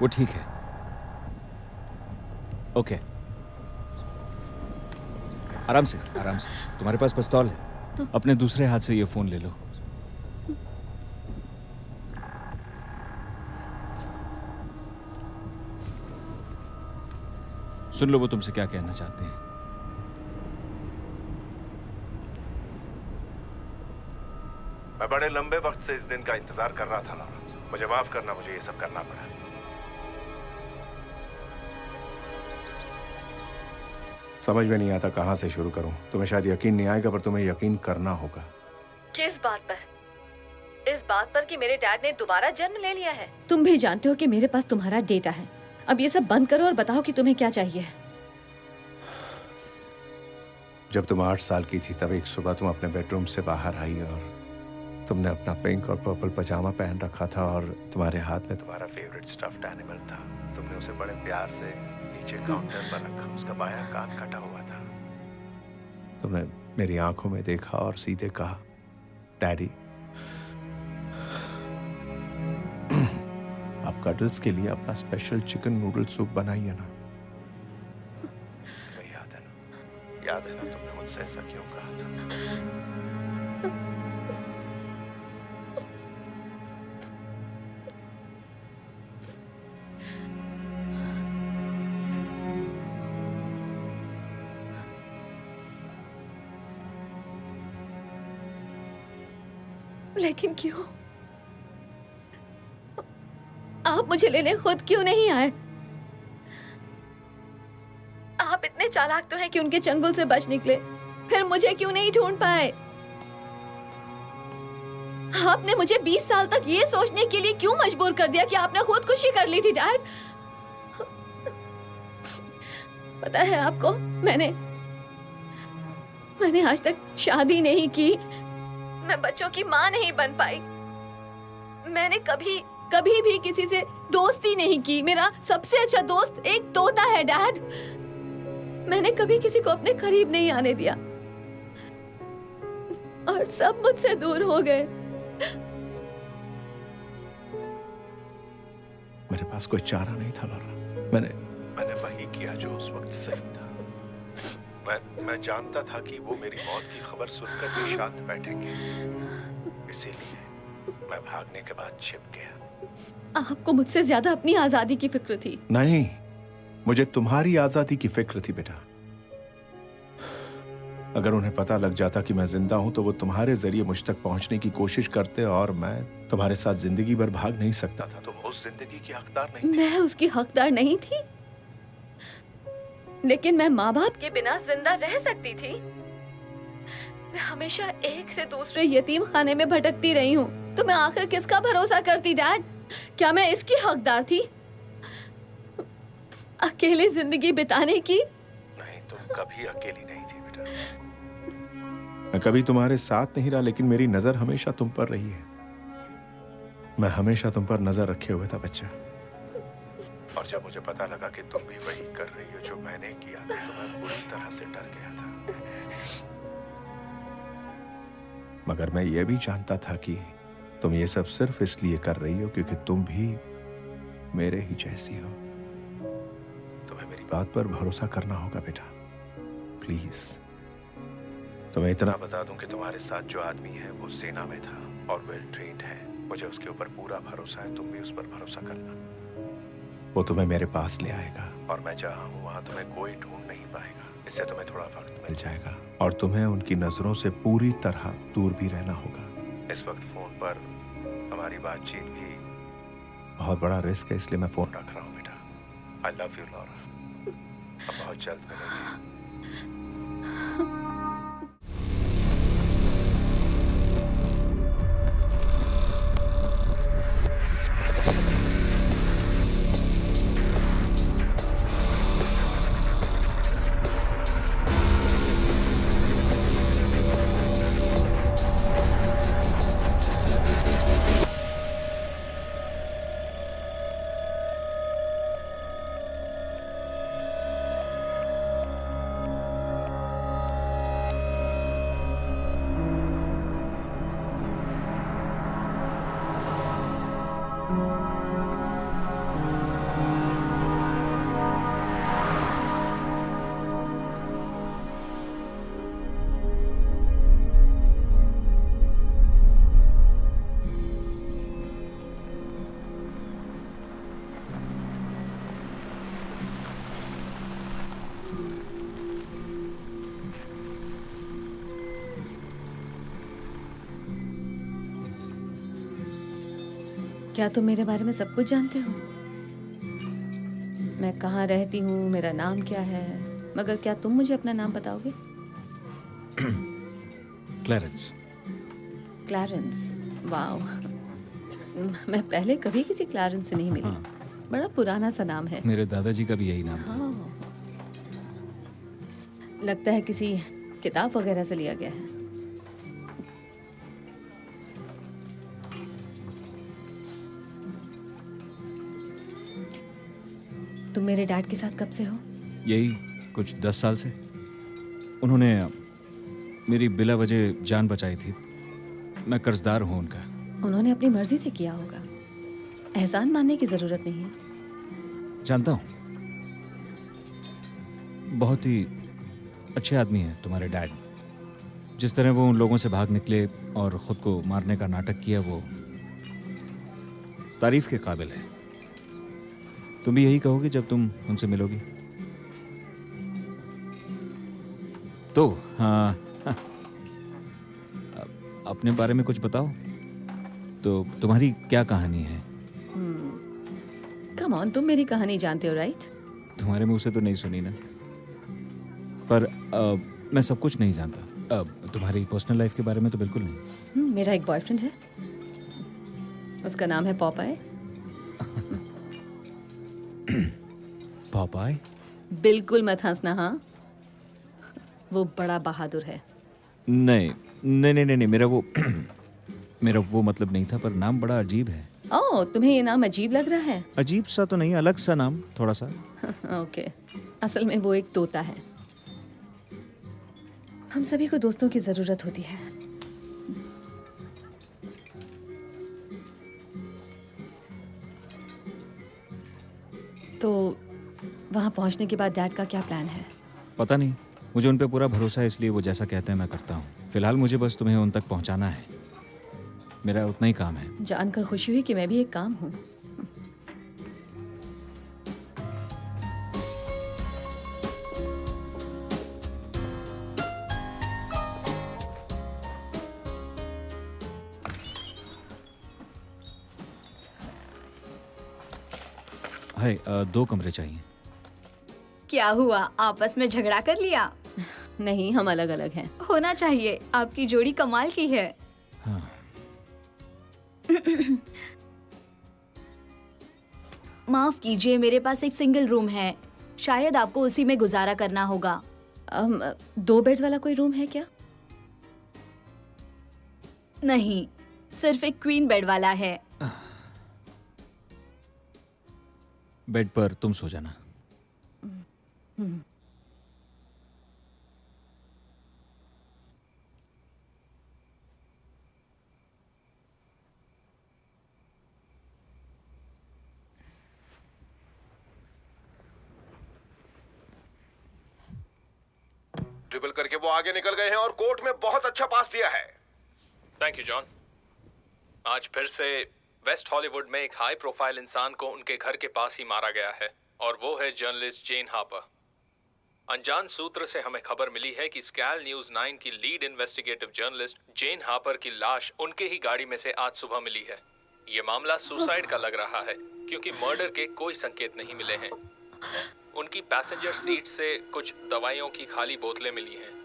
वो ठीक है। ओके, आराम से आराम से। तुम्हारे पास पिस्तौल है, अपने दूसरे हाथ से ये फोन ले लो। सुन लो वो तुमसे क्या कहना चाहते हैं। मैं बड़े लंबे वक्त से इस दिन का इंतजार कर रहा था लॉरा। मुझे माफ करना, मुझे ये सब करना पड़ा। समझ में नहीं आता कहां से शुरू करूं। तुम्हें शायद यकीन नहीं आएगा, पर तुम्हें यकीन करना होगा। किस बात पर? इस बात पर कि मेरे डैड ने दोबारा जन्म ले लिया है। तुम भी जानते हो कि मेरे पास तुम्हारा डेटा है। अब ये सब बंद करो और बताओ कि तुम्हें क्या चाहिए। जब तुम 8 साल की थी तब एक सुबह तुम अपने बेडरूम से बाहर आई और तुमने अपना पिंक और पर्पल पजामा पहन रखा था और तुम्हारे हाथ में तुम्हारा फेवरेट स्टफ्ड एनिमल था। तुमने उसे बड़े प्यार से नीचे काउंटर पर रखा, उसका बायां कान कटा हुआ था। तुमने मेरी आंखों में देखा और सीधे कहा, डैडी। कटल्स के लिए अपना स्पेशल चिकन नूडल सूप बनाइए ना। तुम्हें याद है ना तुमने मुझसे ऐसा क्यों कहा था? लेकिन क्यों? आप मुझे लेने खुद क्यों नहीं आए? आप इतने चालाक तो हैं कि उनके चंगुल से बच निकले, फिर मुझे क्यों नहीं ढूंढ पाए? आपने मुझे 20 साल तक ये सोचने के लिए क्यों मजबूर कर दिया कि आपने खुदकुशी कर ली थी डैड? पता है आपको, मैंने आज तक शादी नहीं की, मैं बच्चों की माँ नहीं बन पाई, मैंने कभी भी किसी से दोस्ती नहीं की। मेरा सबसे अच्छा दोस्त एक तोता है डैड। मैंने कभी किसी को अपने करीब नहीं आने दिया और सब मुझसे दूर हो गए। मेरे पास कोई चारा नहीं था लॉरा। मैंने वही किया जो उस वक्त सही था। मैं जानता था कि वो मेरी मौत की खबर सुनकर भी शांत बैठेंगे, इसीलिए मैं भागने के बाद छिप गया। आपको मुझसे ज्यादा अपनी आजादी की फिक्र थी। नहीं, मुझे तुम्हारी आजादी की फिक्र थी बेटा। अगर उन्हें पता लग जाता कि मैं जिंदा हूं तो वो तुम्हारे जरिए मुझ तक पहुंचने की कोशिश करते और मैं तुम्हारे साथ जिंदगी भर भाग नहीं सकता था। तुम उस जिंदगी की हकदार नहीं थी। मैं उसकी हकदार नहीं थी, लेकिन मैं माँ बाप के बिना जिंदा रह सकती थी। मैं हमेशा एक से दूसरे यतीम खाने में भटकती रही हूँ, तो मैं आखिर किसका भरोसा करती डैड? क्या मैं इसकी हकदार थी, अकेली जिंदगी बिताने की? नहीं, तुम कभी अकेली नहीं थी बेटा। मैं कभी तुम्हारे साथ नहीं रहा, लेकिन मेरी नजर हमेशा तुम पर रही है। मैं हमेशा तुम पर नजर रखे हुए था बच्चा। और जब मुझे पता लगा कि तुम भी वही कर रही हो जो मैंने किया था, तो मैं पूरी तरह से डर गया था। मगर मैं ये भी जानता था कि तुम ये सब सिर्फ इसलिए कर रही हो क्योंकि तुम भी मेरे ही जैसी हो। तुम्हें मेरी बात पर भरोसा करना होगा बेटा, प्लीज। तुम्हें इतना बता दूं कि तुम्हारे साथ जो आदमी है वो सेना में था और वेल ट्रेन्ड है। मुझे उसके ऊपर पूरा भरोसा है, तुम भी उस पर भरोसा करना। वो तुम्हें मेरे पास ले आएगा और मैं जहां हूं वहां तुम्हें कोई ढूंढ नहीं पाएगा। इससे तुम्हें थोड़ा वक्त मिल जाएगा और तुम्हें उनकी नजरों से पूरी तरह दूर भी रहना होगा। इस वक्त फोन पर हमारी बातचीत भी बहुत बड़ा रिस्क है, इसलिए मैं फोन रख रहा हूँ बेटा। I love you Laura. अब बहुत जल्द मिलेंगे। क्या तुम मेरे बारे में सब कुछ जानते हो? मैं कहाँ रहती हूँ, मेरा नाम क्या है, मगर क्या तुम मुझे अपना नाम बताओगे? क्लैरेंस। Clarence, wow. मैं पहले कभी किसी क्लैरेंस से नहीं मिली। हाँ। बड़ा पुराना सा नाम है। मेरे दादाजी का भी यही नाम था। हाँ। लगता है किसी किताब वगैरह से लिया गया है। तुम मेरे डैड के साथ कब से हो? यही कुछ 10 साल से। उन्होंने मेरी बिला वजह जान बचाई थी। मैं कर्जदार हूँ उनका। उन्होंने अपनी मर्जी से किया होगा। एहसान मानने की जरूरत नहीं है। जानता हूँ, बहुत ही अच्छे आदमी हैं तुम्हारे डैड। जिस तरह वो उन लोगों से भाग निकले और खुद को मारने का नाटक किया, वो तारीफ के काबिल है। तुम भी यही कहोगे जब तुम उनसे मिलोगी? तो हाँ, अपने बारे में कुछ बताओ। तो तुम्हारी क्या कहानी है? कम ऑन, तुम मेरी कहानी जानते हो राइट? तुम्हारे मुंह से तो नहीं सुनी ना, पर मैं सब कुछ नहीं जानता। तुम्हारी पर्सनल लाइफ के बारे में तो बिल्कुल नहीं। मेरा एक बॉयफ्रेंड है, उसका नाम है पॉपाई। पॉपाई? बिल्कुल मत हंसना। हाँ, वो बड़ा बहादुर है। नहीं नहीं नहीं नहीं, मेरा वो मेरा वो मतलब नहीं था, पर नाम बड़ा अजीब है। ओह, तुम्हें ये नाम अजीब लग रहा है? अजीब सा तो नहीं, अलग सा नाम थोड़ा सा। ओके, असल में वो एक तोता है। हम सभी को दोस्तों की जरूरत होती है। तो वहां पहुंचने के बाद डैड का क्या प्लान है? पता नहीं, मुझे उन पे पूरा भरोसा है, इसलिए वो जैसा कहते हैं मैं करता हूँ। फिलहाल मुझे बस तुम्हें उन तक पहुँचाना है, मेरा उतना ही काम है। जानकर खुशी हुई कि मैं भी एक काम हूँ। हाय, 2 कमरे चाहिए। क्या हुआ, आपस में झगड़ा कर लिया? नहीं, हम अलग अलग हैं। होना चाहिए, आपकी जोड़ी कमाल की है। हाँ। माफ कीजिए, मेरे पास एक सिंगल रूम है, शायद आपको उसी में गुजारा करना होगा। 2 बेड्स वाला कोई रूम है क्या? नहीं, सिर्फ एक क्वीन बेड वाला है। बेड पर तुम सो जाना। ट्रिपल करके वो आगे निकल गए हैं और कोर्ट में बहुत अच्छा पास दिया है। Thank you John. आज फिर से वेस्ट हॉलीवुड में एक हाई प्रोफाइल इंसान को उनके घर के पास ही मारा गया है, और वो है जर्नलिस्ट जेन हापर। अनजान सूत्र से हमें खबर मिली है कि स्कैल न्यूज़ 9 की लीड इन्वेस्टिगेटिव जर्नलिस्ट जेन हापर की लाश उनके ही गाड़ी में से आज सुबह मिली है। ये मामला सुसाइड का लग रहा है, क्योंकि मर्डर के कोई संकेत नहीं मिले हैं। उनकी पैसेंजर सीट से कुछ दवाइयों की खाली बोतलें मिली हैं।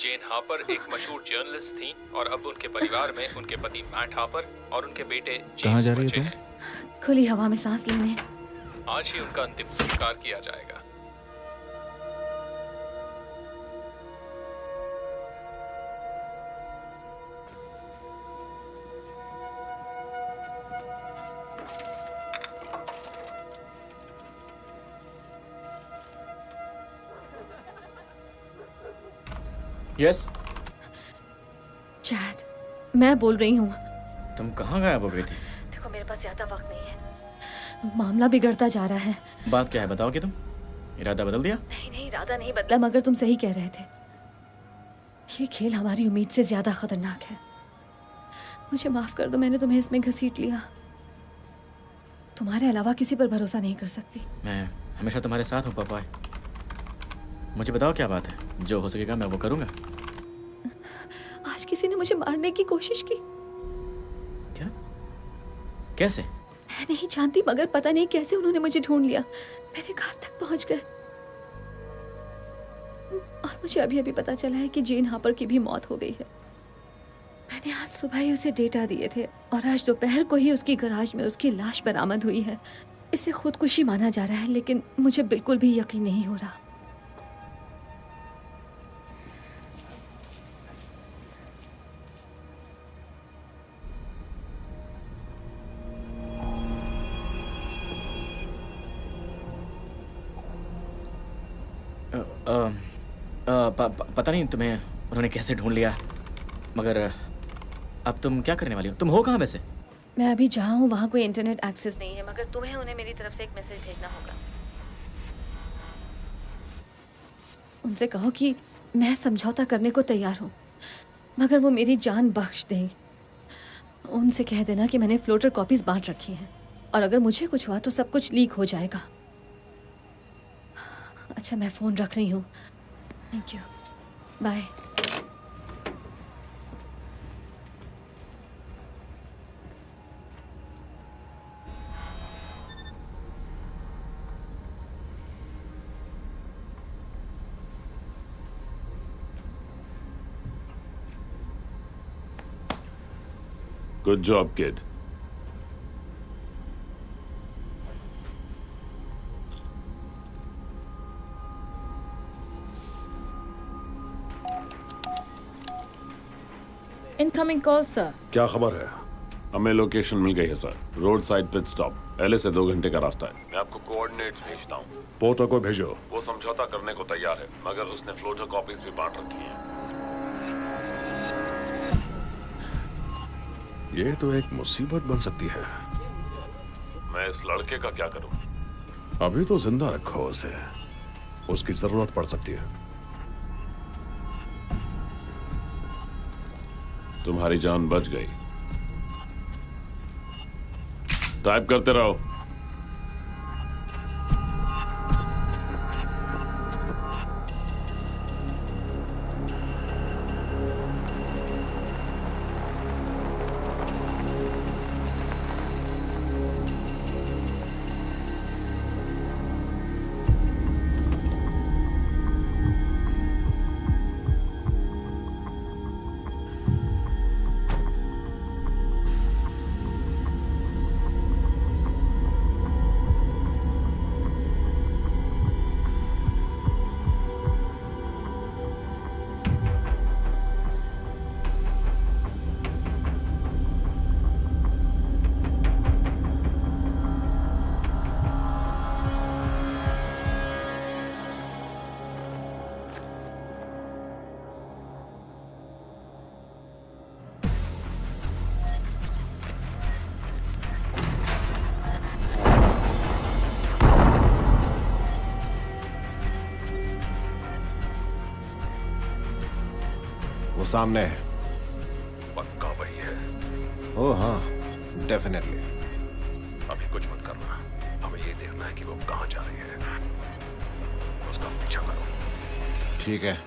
जेन हापर एक मशहूर जर्नलिस्ट थी, और अब उनके परिवार में उनके पति मैट हापर और उनके बेटे कहाँ जा जेम्स रही हो बचे तुम? हैं। खुली हवा में सांस लेने। आज ही उनका अंतिम संस्कार किया जाएगा। यस, चैट, मैं बोल रही हूँ। तुम कहाँ गायब हो गई थी? देखो, मेरे पास ज्यादा वक्त नहीं है, मामला बिगड़ता जा रहा है। बात क्या है, बताओ कि तुम इरादा बदल दिया? नहीं, इरादा नहीं बदला, मगर तुम सही कह रहे थे। ये खेल हमारी उम्मीद से ज्यादा खतरनाक है। मुझे माफ कर दो, मैंने तुम्हें इसमें घसीट लिया। तुम्हारे अलावा किसी पर भरोसा नहीं कर सकती। मैं हमेशा तुम्हारे साथ हूँ पापा। मुझे बताओ क्या बात है, जो हो सकेगा मैं वो करूँगा। आज किसी ने मुझे मारने की कोशिश की। क्या? कैसे? मैं नहीं जानती, मगर पता नहीं कैसे उन्होंने मुझे ढूंढ लिया, मेरे घर तक पहुंच गए। और मुझे अभी अभी पता चला है कि जेन हापर की भी मौत हो गई है। मैंने आज सुबह ही उसे डेटा दिए थे, और आज दोपहर को ही उसकी गैराज में उसकी लाश बरामद हुई है। इसे खुदकुशी माना जा रहा है, लेकिन मुझे बिल्कुल भी यकीन नहीं हो रहा। पता नहीं तुम्हें उन्होंने कैसे ढूंढ लिया, मगर अब तुम क्या करने वाली हो? तुम हो कहाँ वैसे? मैं अभी जहाँ हूँ वहाँ कोई इंटरनेट एक्सेस नहीं है, मगर तुम्हें उन्हें मेरी तरफ से एक मैसेज भेजना होगा। उनसे कहो कि मैं समझौता करने को तैयार हूँ, मगर वो मेरी जान बख्श दें। उनसे कह देना कि मैंने फ्लोटर कॉपीज बांट रखी हैं, और अगर मुझे कुछ हुआ तो सब कुछ लीक हो जाएगा। अच्छा, मैं फ़ोन रख रही हूँ। Thank you, bye. Good job, kid. Incoming call sir. क्या खबर है? हमें लोकेशन मिल गई है सर। रोड साइड पिट स्टॉप, पहले से 2 घंटे का रास्ता है। मैं आपको कोऑर्डिनेट्स भेजता हूँ। पोर्टर को भेजो। वो समझौता करने को तैयार है, मगर उसने फ्लोटर कॉपीज भी बांट रखी हैं। ये तो एक मुसीबत बन सकती है। मैं इस लड़के का क्या करूँ? अभी तो जिंदा रखो उसे, उसकी जरूरत पड़ सकती है। तुम्हारी जान बच गई। टाइप करते रहो। वो सामने है। पक्का वही है? ओ हाँ, डेफिनेटली। अभी कुछ मत करना, हमें ये देखना है कि वो कहाँ जा रही है। उसका पीछा करो। ठीक है।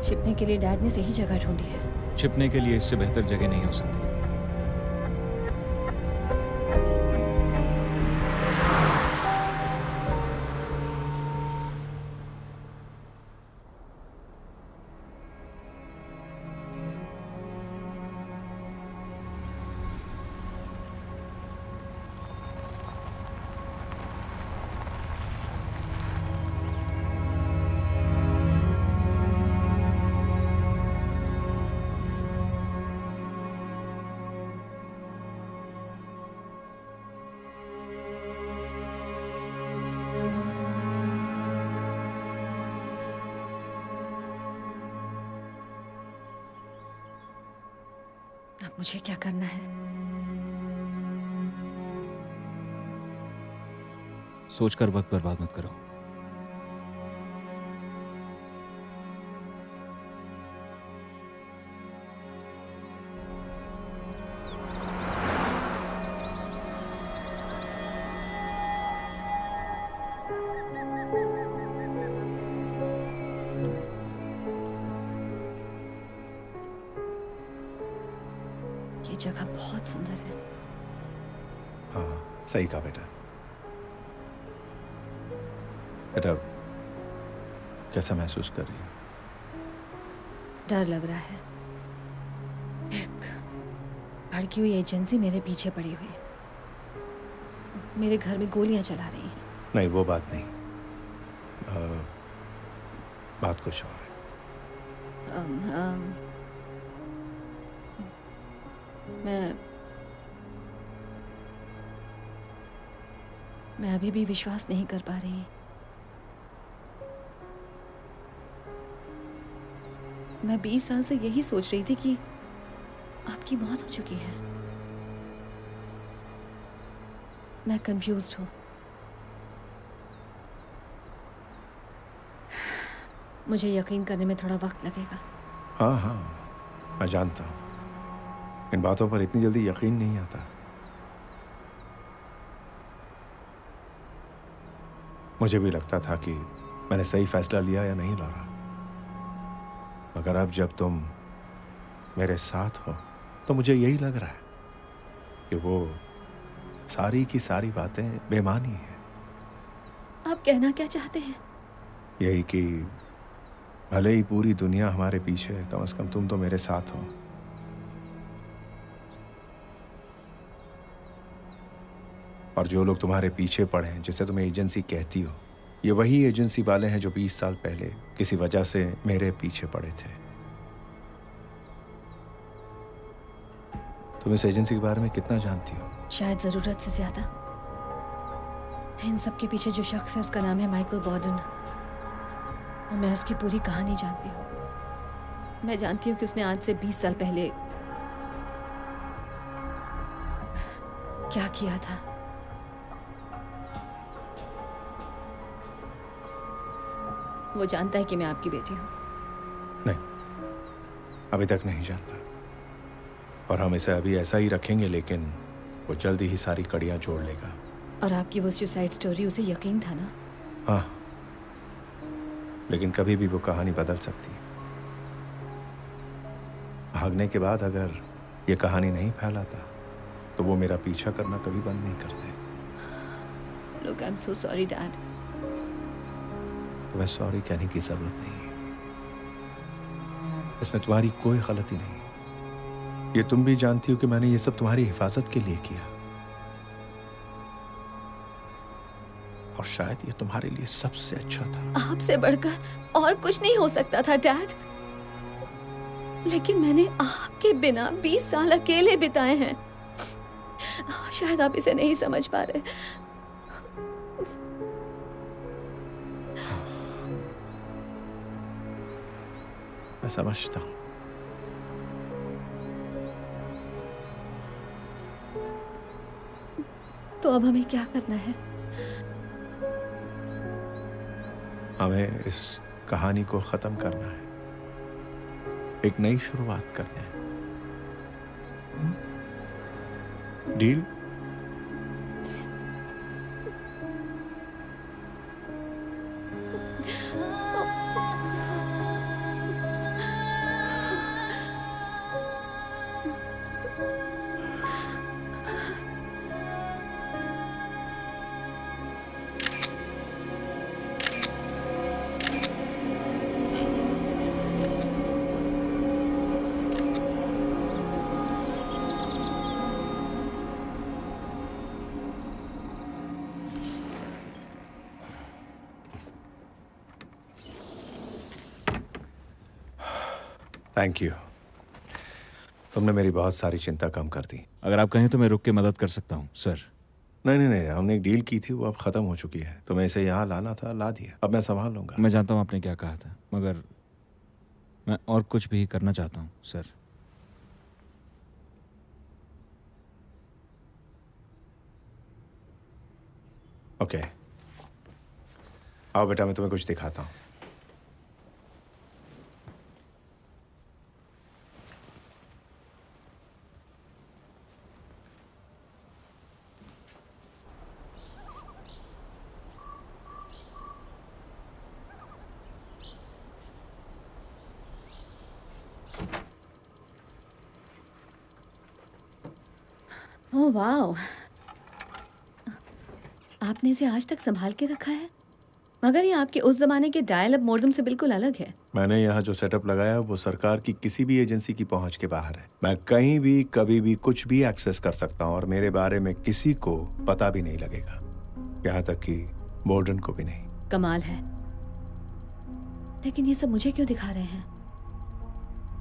छिपने के लिए डैड ने सही जगह ढूंढी है। छिपने के लिए इससे बेहतर जगह नहीं हो सकती। अब मुझे क्या करना है? सोचकर वक्त बर्बाद मत करो। ये जगह बहुत सुंदर है। हाँ, सही कहा बेटा। बेटा, कैसा महसूस कर रही हो? डर लग रहा है। एक भड़की हुई एजेंसी मेरे पीछे पड़ी हुई, मेरे घर में गोलियां चला रही है। नहीं, वो बात नहीं। बात कुछ और है। मैं अभी भी विश्वास नहीं कर पा रही। मैं 20 साल से यही सोच रही थी कि आपकी मौत हो चुकी है। मैं कंफ्यूज्ड हूं। मुझे यकीन करने में थोड़ा वक्त लगेगा। हाँ हाँ, मैं जानता हूँ। इन बातों पर इतनी जल्दी यकीन नहीं आता। मुझे भी लगता था कि मैंने सही फैसला लिया या नहीं लॉरा, मगर अब जब तुम मेरे साथ हो तो मुझे यही लग रहा है कि वो सारी की सारी बातें बेमानी हैं। आप कहना क्या चाहते हैं? यही कि भले ही पूरी दुनिया हमारे पीछे है, कम से कम तुम तो मेरे साथ हो। और जो लोग तुम्हारे पीछे पड़े हैं, जिसे तुम एजेंसी कहती हो, ये वही एजेंसी वाले हैं जो 20 साल पहले किसी वजह से मेरे पीछे पड़े थे। तुम इस एजेंसी के बारे में कितना जानती हो? शायद जरूरत से ज्यादा। इन सब के पीछे जो शख्स है उसका नाम है माइकल बॉर्डन, और मैं उसकी पूरी कहानी जानती हूँ। मैं जानती हूँ कि उसने आज से 20 साल पहले क्या किया था। वो जानता है कि मैं आपकी बेटी हूँ। नहीं, अभी तक नहीं जानता, और हम इसे अभी ऐसा ही रखेंगे, लेकिन वो जल्दी ही सारी कड़ियां जोड़ लेगा। और आपकी वो सुसाइड स्टोरी, उसे यकीन था ना? हाँ, लेकिन कभी भी वो कहानी बदल सकती है। भागने के बाद अगर ये कहानी नहीं फैलाता तो वो मेरा पीछा करना कभी बंद नहीं करते। Look, I'm so sorry, Dad. तुम्हें सॉरी कहने की जरूरत नहीं है। इसमें तुम्हारी कोई गलती नहीं है। ये तुम भी जानती हो कि मैंने ये सब तुम्हारी हिफाजत के लिए किया, और शायद ये तुम्हारे लिए सबसे अच्छा था। आपसे बढ़कर और कुछ नहीं हो सकता था, डैड। लेकिन मैंने आपके बिना 20 साल अकेले बिताए हैं। शायद आप इसे नहीं समझ पा रहे। मैं समझता हूं। तो अब हमें क्या करना है? हमें इस कहानी को खत्म करना है, एक नई शुरुआत करना है। डील? थैंक यू, तुमने मेरी बहुत सारी चिंता कम कर दी। अगर आप कहें तो मैं रुक के मदद कर सकता हूँ, सर। नहीं नहीं नहीं, हमने एक डील की थी, वो अब खत्म हो चुकी है। तुम्हें इसे यहाँ लाना था, ला दिया। अब मैं संभाल लूंगा। मैं जानता हूँ आपने क्या कहा था, मगर मैं और कुछ भी करना चाहता हूँ, सर। ओके, आओ बेटा, मैं तुम्हें कुछ दिखाता हूँ। ओह वाओ, आपने इसे आज तक संभाल के रखा है, मगर ये आपके उस जमाने के डायल अप मॉडेम से बिल्कुल अलग है। मैंने यहाँ जो सेटअप लगाया वो सरकार की किसी भी एजेंसी की पहुंच के बाहर है। मैं कहीं भी कभी भी कुछ भी एक्सेस कर सकता हूँ और मेरे बारे में किसी को पता भी नहीं लगेगा, यहाँ तक कि बोर्डन को भी नहीं। कमाल है, लेकिन ये सब मुझे क्यों दिखा रहे हैं?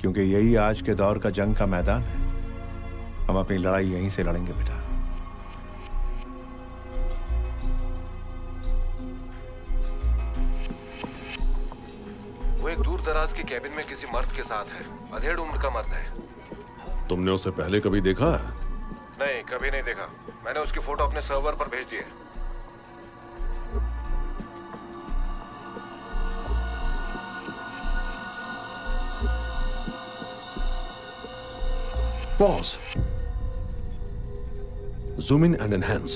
क्योंकि यही आज के दौर का जंग का मैदान है। हम अपनी लड़ाई यहीं से लड़ेंगे बेटा। वो एक दूर दराज के कैबिन में किसी मर्द के साथ है। अधेड़ उम्र का मर्द है। तुमने उसे पहले कभी देखा है? नहीं, कभी नहीं देखा। मैंने उसकी फोटो अपने सर्वर पर भेज दी है। Pause. Zoom in and enhance.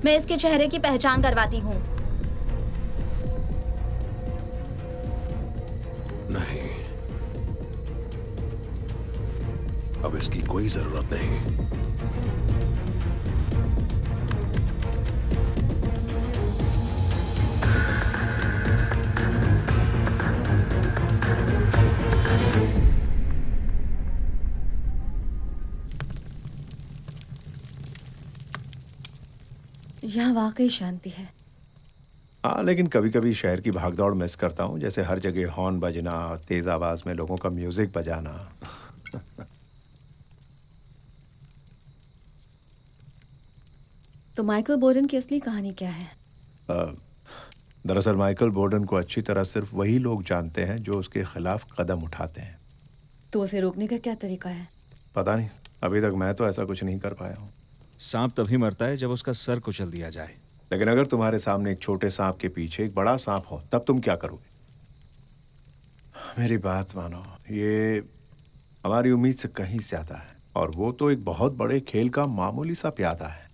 मैं इसके चेहरे की पहचान करवाती हूँ। नहीं, अब इसकी कोई जरूरत नहीं। यहाँ वाकई शांति है। हाँ, लेकिन कभी कभी शहर की भागदौड़ मिस करता हूँ, जैसे हर जगह हॉर्न बजना, तेज आवाज में लोगों का म्यूजिक बजाना। तो माइकल बोर्डन की असली कहानी क्या है? दरअसल माइकल बोर्डन को अच्छी तरह सिर्फ वही लोग जानते हैं जो उसके खिलाफ कदम उठाते हैं। तो उसे रोकने का क्या तरीका है? पता नहीं, अभी तक मैं तो ऐसा कुछ नहीं कर पाया हूँ। सांप तभी मरता है जब उसका सर कुचल दिया जाए। लेकिन अगर तुम्हारे सामने एक छोटे सांप के पीछे एक बड़ा सांप हो, तब तुम क्या करोगे? मेरी बात मानो, ये हमारी उम्मीद से कहीं ज्यादा है, और वो तो एक बहुत बड़े खेल का मामूली सा प्यादा है।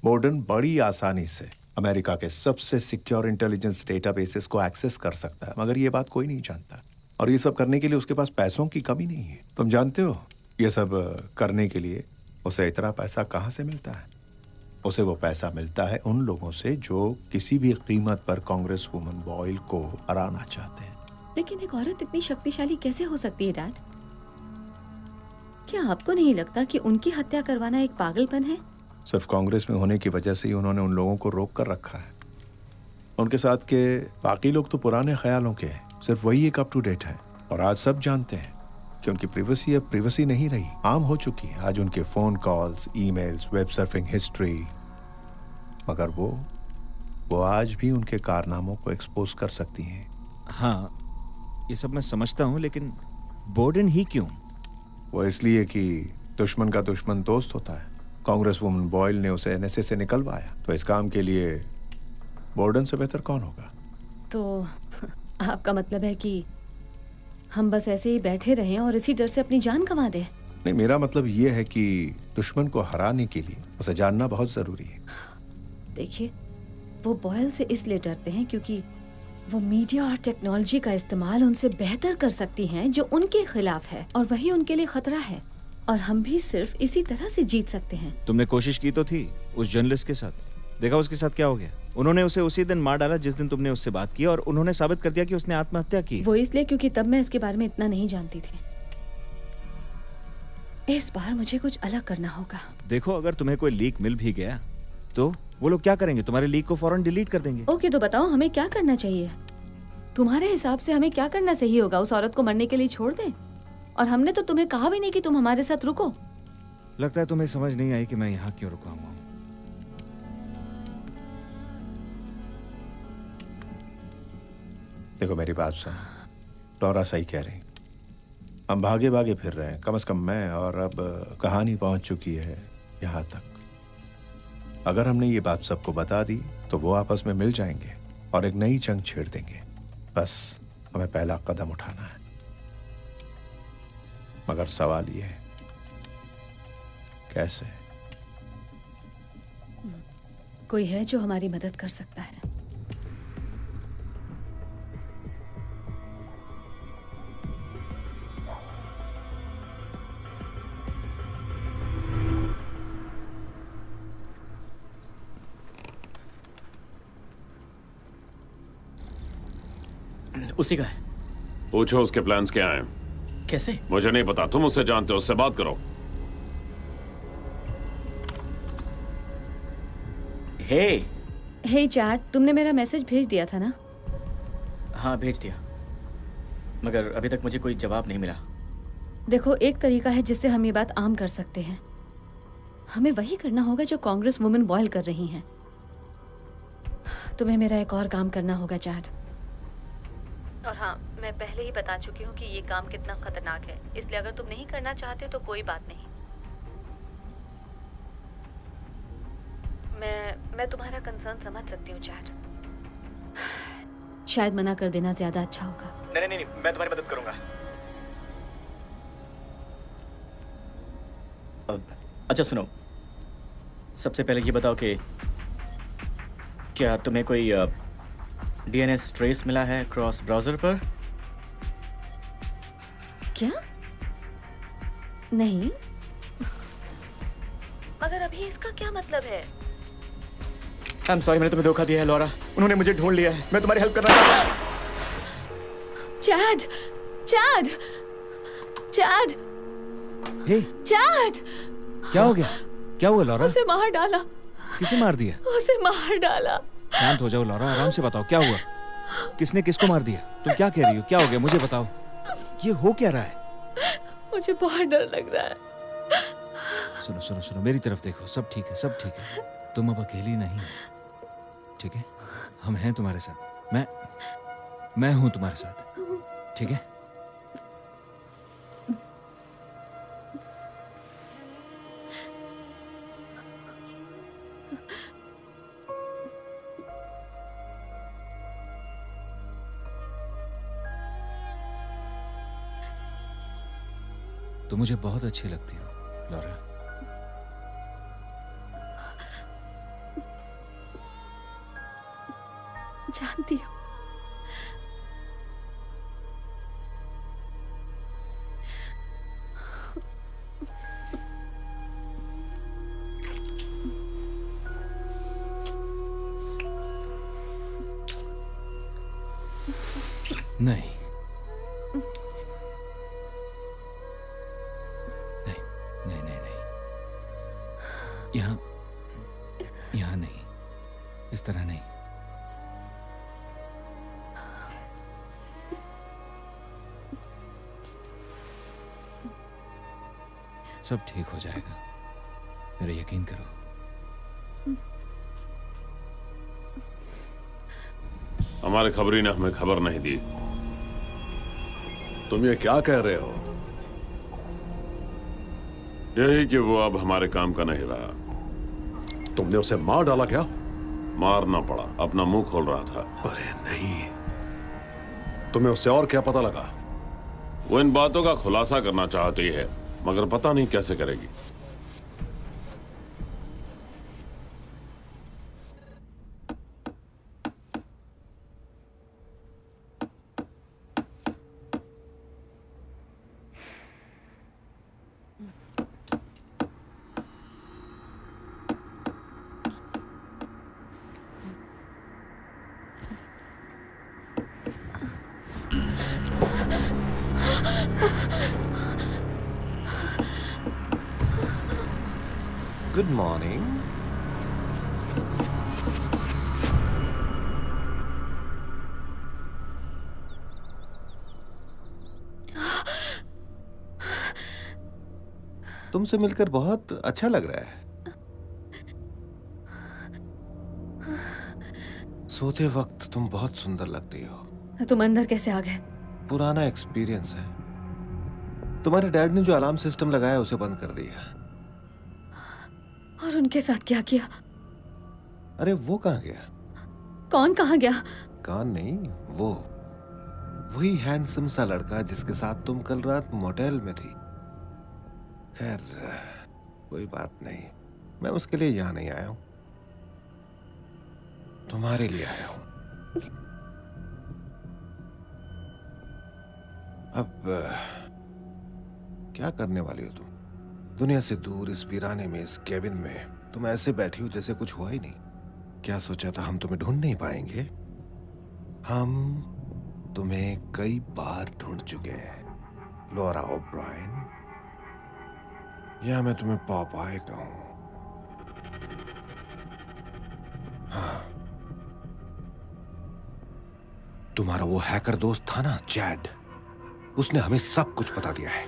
बोर्डन बड़ी आसानी से अमेरिका के सबसे सिक्योर इंटेलिजेंस डेटाबेसेस को एक्सेस कर सकता है, मगर ये बात कोई नहीं जानता। और ये सब करने के लिए उसके पास पैसों की कमी नहीं है। तुम जानते हो ये सब करने के लिए उसे इतना पैसा कहाँ से मिलता है? उसे वो पैसा मिलता है उन लोगों से जो किसी भी कीमत पर कांग्रेस वुमन बॉयल को हराना चाहते हैं। लेकिन एक औरत इतनी शक्तिशाली कैसे हो सकती है डैड? क्या आपको नहीं लगता कि उनकी हत्या करवाना एक पागलपन है? सिर्फ कांग्रेस में होने की वजह से ही उन्होंने उन लोगों को रोक कर रखा है। उनके साथ के बाकी लोग तो पुराने ख्यालों के हैं, सिर्फ वही एक अप टू डेट है। और आज सब जानते हैं कि उनकी प्रिवेसी अब प्रिवेसी नहीं रही, आम हो चुकी है। आज उनके phone calls, emails, web surfing history, मगर वो आज भी उनके कारनामों को एक्सपोज कर सकती हैं। हाँ, ये सब मैं समझता हूँ, लेकिन बोर्डन ही क्यों? वो इसलिए कि दुश्मन का दुश्मन दोस्त होता है। कांग्रेस वुमन बॉयल ने उसे एनएसए से निकलवाया, तो इस काम के लिए बोर्डन से बेहतर कौन होगा? तो आपका मतलब है कि हम बस ऐसे ही बैठे रहें और इसी डर से अपनी जान गंवा दें? नहीं, मेरा मतलब ये है कि दुश्मन को हराने के लिए उसे जानना बहुत जरूरी है। देखिए, वो बॉयल से इसलिए डरते हैं क्योंकि वो मीडिया और टेक्नोलॉजी का इस्तेमाल उनसे बेहतर कर सकती हैं जो उनके खिलाफ है, और वही उनके लिए खतरा है। और हम भी सिर्फ इसी तरह से जीत सकते हैं। तुमने कोशिश की तो थी उस जर्नलिस्ट के साथ, देखा उसके साथ क्या हो गया? उन्होंने उसे उसी दिन मार डाला जिस दिन तुमने उससे बात की, और उन्होंने साबित कर दिया कि उसने आत्महत्या की। वो इसलिए क्योंकि तब मैं इसके बारे में इतना नहीं जानती थी। इस बार मुझे कुछ अलग करना होगा। देखो, अगर तुम्हें कोई लीक मिल भी गया तो वो लोग क्या करेंगे? तुम्हारे लीक को फौरन डिलीट कर देंगे। ओके, तो बताओ हमें क्या करना चाहिए? तुम्हारे हिसाब से हमें क्या करना सही होगा? उस औरत को मरने के लिए छोड़ दें? और हमने तो तुम्हें कहा भी नहीं कि तुम हमारे साथ रुको। लगता है तुम्हें समझ नहीं आई कि मैं यहाँ क्यों रुका हुआ हूँ। देखो मेरी बात सुन, लॉरा सही कह रही। हम भागे भागे फिर रहे हैं, कम से कम मैं, और अब कहानी पहुंच चुकी है यहाँ तक। अगर हमने ये बात सबको बता दी तो वो आपस में मिल जाएंगे और एक नई जंग छेड़ देंगे। बस हमें पहला कदम उठाना है। मगर सवाल ये है, कैसे? कोई है जो हमारी मदद कर सकता है? उसी का है। पूछो उसके प्लान्स क्या हैं। कैसे? मुझे नहीं पता, तुम उससे जानते हो, उससे बात करो। हे चैट, तुमने मेरा मैसेज भेज दिया था ना? हाँ, भेज दिया, मगर अभी तक मुझे कोई जवाब नहीं मिला। देखो, एक तरीका है जिससे हम ये बात आम कर सकते हैं। हमें वही करना होगा जो कांग्रेस वुमेन बॉयल कर रही हैं। तुम्हें मेरा एक और काम करना होगा चैट। और हाँ, मैं पहले ही बता चुकी हूँ कि ये काम कितना खतरनाक है, इसलिए अगर तुम नहीं करना चाहते तो कोई बात नहीं। मैं तुम्हारा कंसर्न समझ सकती हूँ चैट। शायद मना कर देना ज्यादा अच्छा होगा। नहीं, मैं तुम्हारी मदद करूंगा। अच्छा सुनो, सबसे पहले ये बताओ कि क्या तुम्हें कोई डीएनएस ट्रेस मिला है क्रॉस ब्राउजर पर? क्या? नहीं, मगर अभी इसका क्या मतलब है? I'm sorry, मैंने तुम्हें धोखा दिया है लॉरा। उन्होंने मुझे ढूंढ लिया है। मैं तुम्हारी हेल्प करना चाहता हूँ। चैड, चैड, चैड, हे, चैड! क्या हो गया? क्या हुआ लॉरा? उसे मार डाला। किसे मार दिया? उसे मार डाला। शांत हो जाओ लॉरा, आराम से बताओ क्या हुआ। किसने किसको मार दिया? तुम क्या कह रही हो? क्या हो गया मुझे बताओ। ये हो क्या रहा है? मुझे बहुत डर लग रहा है। सुनो सुनो सुनो, मेरी तरफ देखो, सब ठीक है, सब ठीक है। तुम अब अकेली नहीं हो, ठीक है? हम हैं तुम्हारे साथ। मैं हूं तुम्हारे साथ, ठीक है? तुम मुझे बहुत अच्छी लगती हो लॉरा। जानती हूँ। नहीं, यहाँ नहीं, इस तरह नहीं। सब ठीक हो जाएगा, मेरा यकीन करो। हमारे खबरी ने हमें खबर नहीं दी। तुम ये क्या कह रहे हो? यही कि वो अब हमारे काम का नहीं रहा। तुमने उसे मार डाला क्या? मारना पड़ा, अपना मुंह खोल रहा था। अरे नहीं, तुम्हें उससे और क्या पता लगा? वो इन बातों का खुलासा करना चाहती है, मगर पता नहीं कैसे करेगी। Good morning. तुमसे मिलकर बहुत अच्छा लग रहा है। सोते वक्त तुम बहुत सुंदर लगती हो। तुम अंदर कैसे आ गए? पुराना एक्सपीरियंस है। तुम्हारे डैड ने जो अलार्म सिस्टम लगाया उसे बंद कर दिया। और उनके साथ क्या किया? अरे वो कहाँ गया? कौन कहाँ गया? कौन नहीं, वो वही हैंडसम सा लड़का जिसके साथ तुम कल रात मोटेल में थी। खैर कोई बात नहीं, मैं उसके लिए यहाँ नहीं आया हूं, तुम्हारे लिए आया हूं। अब क्या करने वाली हो तुम? दुनिया से दूर इस वीराने में, इस केबिन में तुम ऐसे बैठी हो जैसे कुछ हुआ ही नहीं। क्या सोचा था हम तुम्हें ढूंढ नहीं पाएंगे? हम तुम्हें कई बार ढूंढ चुके हैं लॉरा ओब्रायन, या मैं तुम्हें पॉपाय कहूं। हाँ, तुम्हारा वो हैकर दोस्त था ना, चैड, उसने हमें सब कुछ बता दिया है।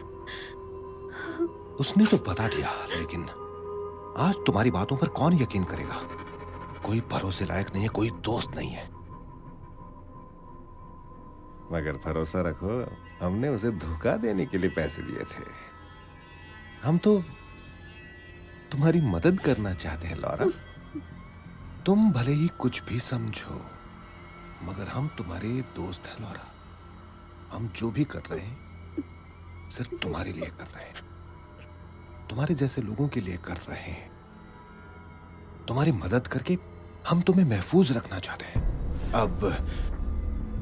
उसने तो बता दिया, लेकिन आज तुम्हारी बातों पर कौन यकीन करेगा? कोई भरोसे लायक नहीं है, कोई दोस्त नहीं है। मगर भरोसा रखो, हमने उसे धोखा देने के लिए पैसे दिए थे। हम तो तुम्हारी मदद करना चाहते हैं लॉरा। तुम भले ही कुछ भी समझो, मगर हम तुम्हारे दोस्त हैं लॉरा। हम जो भी कर रहे हैं सिर्फ तुम्हारे लिए कर रहे हैं, तुम्हारे जैसे लोगों के लिए कर रहे हैं। तुम्हारी मदद करके हम तुम्हें महफूज रखना चाहते हैं। अब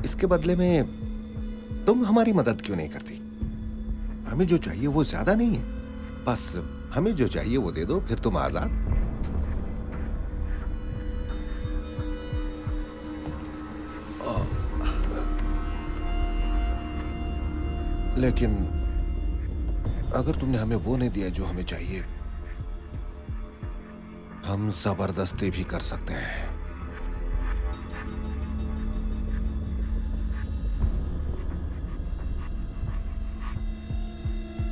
इसके बदले में तुम हमारी मदद क्यों नहीं करती? हमें जो चाहिए वो ज्यादा नहीं है, बस हमें जो चाहिए वो दे दो, फिर तुम आजाद। लेकिन अगर तुमने हमें वो नहीं दिया जो हमें चाहिए, हम जबरदस्ती भी कर सकते हैं।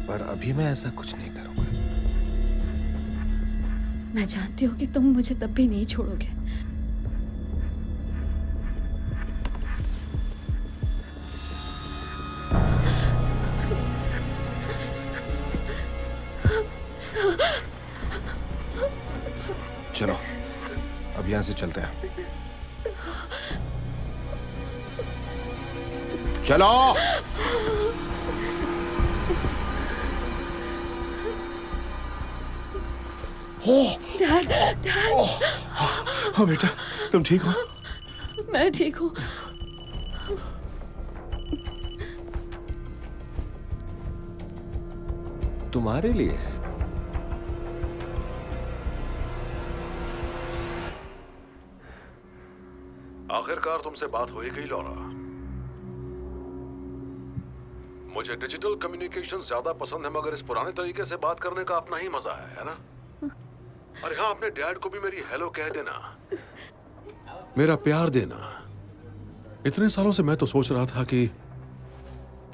पर अभी मैं ऐसा कुछ नहीं करूंगा। मैं जानती हूँ कि तुम मुझे तब भी नहीं छोड़ोगे। चलो अब यहां से चलते हैं। चलो। Dad, dad. हाँ बेटा, तुम ठीक हो? मैं ठीक हूँ। तुम्हारे लिए आखिरकार तुमसे बात हो ही गई लॉरा। मुझे डिजिटल कम्युनिकेशन ज्यादा पसंद है, मगर इस पुराने तरीके से बात करने का अपना ही मजा है ना? अरे हाँ, अपने डैड को भी मेरी हेलो कह देना, मेरा प्यार देना। इतने सालों से मैं तो सोच रहा था कि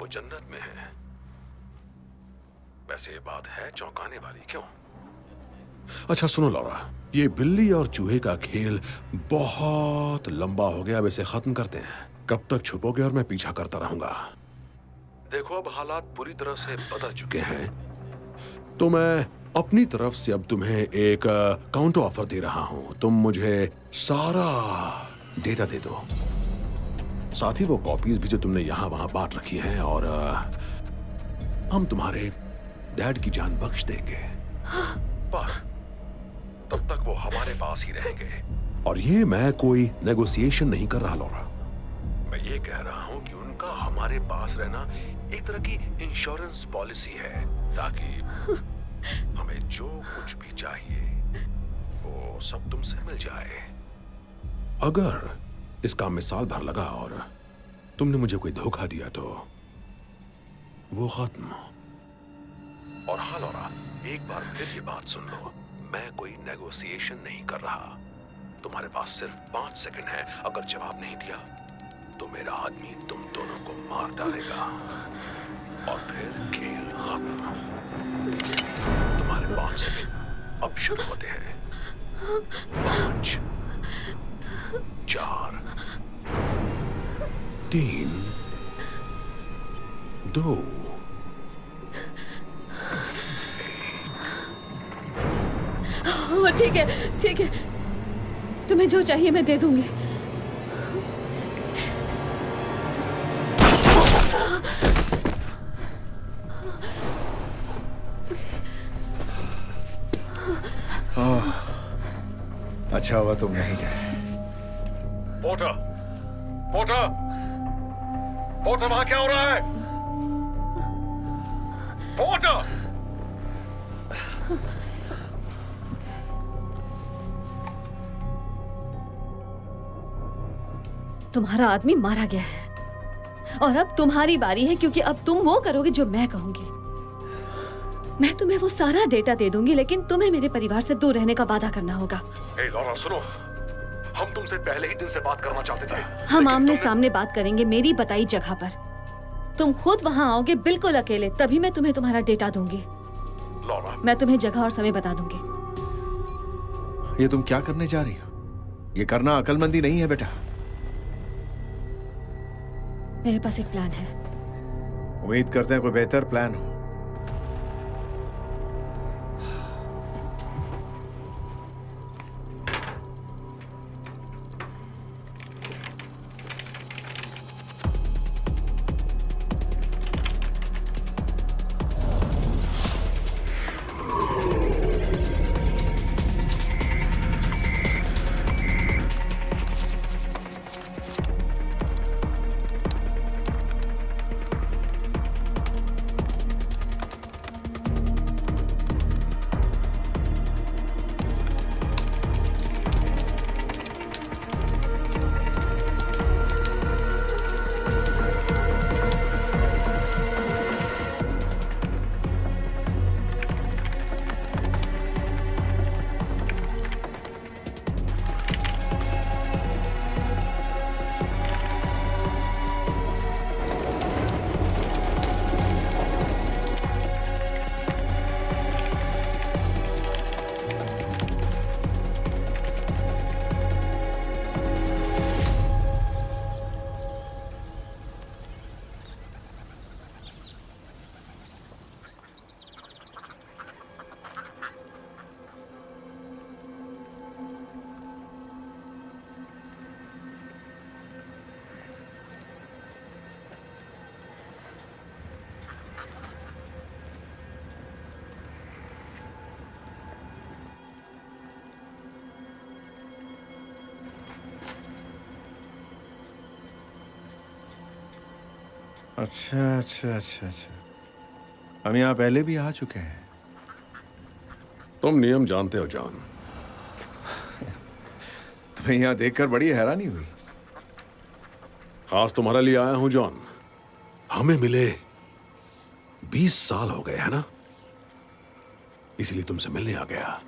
वो जन्नत में है। वैसे ये बात है चौंकाने वाली, क्यों? अच्छा सुनो लॉरा, ये बिल्ली और चूहे का खेल बहुत लंबा हो गया, अब इसे खत्म करते हैं। कब तक छुपोगे और मैं पीछा करता रहूंगा? देखो अब हालात पूरी तरह से बदल चुके हैं, तो मैं अपनी तरफ से अब तुम्हें एक काउंटर ऑफर दे रहा हूं। तुम मुझे सारा डेटा दे दो, साथ ही वो कॉपीज भी जो तुमने यहां वहां बांट रखी हैं, और हम तुम्हारे डैड की जान बख्श देंगे। पर तब तक वो हमारे पास ही रहेंगे। और ये मैं कोई नेगोशिएशन नहीं कर रहा लॉरा, मैं ये कह रहा हूं कि उनका हमारे पास रहना एक तरह की इंश्योरेंस पॉलिसी है, ताकि हमें जो कुछ भी चाहिए वो सब तुमसे मिल जाए। अगर इस काम में साल भर लगा और तुमने मुझे कोई धोखा दिया तो वो खत्म। और हाँ लॉरा, एक बार फिर ये बात सुन लो, मैं कोई नेगोशिएशन नहीं कर रहा। तुम्हारे पास सिर्फ 5 सेकंड है, अगर जवाब नहीं दिया तो मेरा आदमी तुम दोनों को मार डालेगा और फिर खेल खत्म। तुम्हारे 5 सेकंड अब शुरू होते हैं। 5, 4, 3, 2, हाँ ठीक है, ठीक है। तुम्हें जो चाहिए मैं दे दूंगी। अच्छा हुआ तुम नहीं गए। पोर्टर, पोर्टर, पोर्टर, वहां क्या हो रहा है? पोर्टर! तुम्हारा आदमी मारा गया है और अब तुम्हारी बारी है, क्योंकि अब तुम वो करोगे जो मैं कहूंगी। मैं तुम्हें वो सारा डेटा दे दूंगी, लेकिन तुम्हें मेरे परिवार से दूर रहने का वादा करना होगा। ए लॉरा सुनो, हम तुमसे पहले ही दिन से बात करना चाहते थे। हम आमने सामने बात करेंगे मेरी बताई जगह पर। तुम खुद वहां आओगे बिल्कुल अकेले, तभी मैं तुम्हें तुम्हारा डेटा दूंगी। लॉरा, मैं तुम्हें जगह और समय बता दूंगी। ये तुम क्या करने जा रही हो? ये करना अकलमंदी नहीं है बेटा। मेरे पास एक प्लान है। उम्मीद करते हैं कोई बेहतर प्लान हो। अच्छा अच्छा अच्छा अच्छा, हम यहाँ पहले भी आ चुके हैं। तुम नियम जानते हो जॉन। तुम्हें यहाँ देखकर बड़ी हैरानी हुई। खास तुम्हारे लिए आया हूं जॉन। हमें मिले 20 साल हो गए है ना, इसलिए तुमसे मिलने आ गया।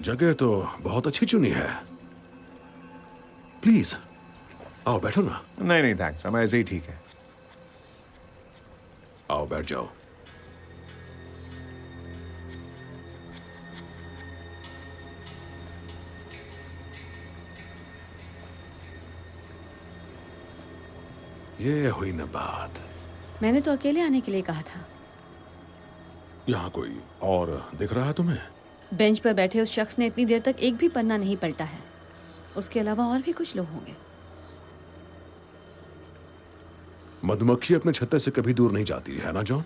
जगह तो बहुत अच्छी चुनी है। प्लीज आओ बैठो ना। नहीं नहीं थैंक्स, हम ऐसे ही ठीक है। आओ बैठ जाओ। ये हुई ना बात। मैंने तो अकेले आने के लिए कहा था। यहाँ कोई और दिख रहा है तुम्हें? बेंच पर बैठे उस शख्स ने इतनी देर तक एक भी पन्ना नहीं पलटा है। उसके अलावा और भी कुछ लोग होंगे। मधुमक्खी अपने छत्ते से कभी दूर नहीं जाती है ना जॉन?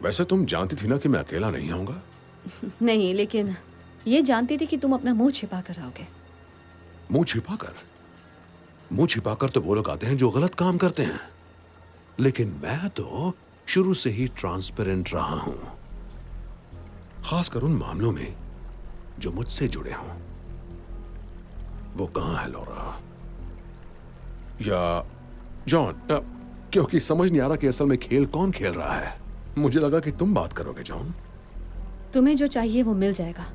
वैसे तुम जानती थी ना कि मैं अकेला नहीं आऊंगा? नहीं, लेकिन ये जानती थी कि तुम अपना मुंह छिपा कर आओगे। मुंह छिपाकर? मुंह छिपाकर तो वो लोग आते हैं जो गलत काम करते हैं, लेकिन मैं तो शुरू से ही ट्रांसपेरेंट रहा हूं, खासकर उन मामलों में जो मुझसे जुड़े हों। वो कहां है लॉरा? या जॉन, क्योंकि समझ नहीं आ रहा कि असल में खेल कौन खेल रहा है। मुझे लगा कि तुम बात करोगे जॉन। तुम्हें जो चाहिए वो मिल जाएगा,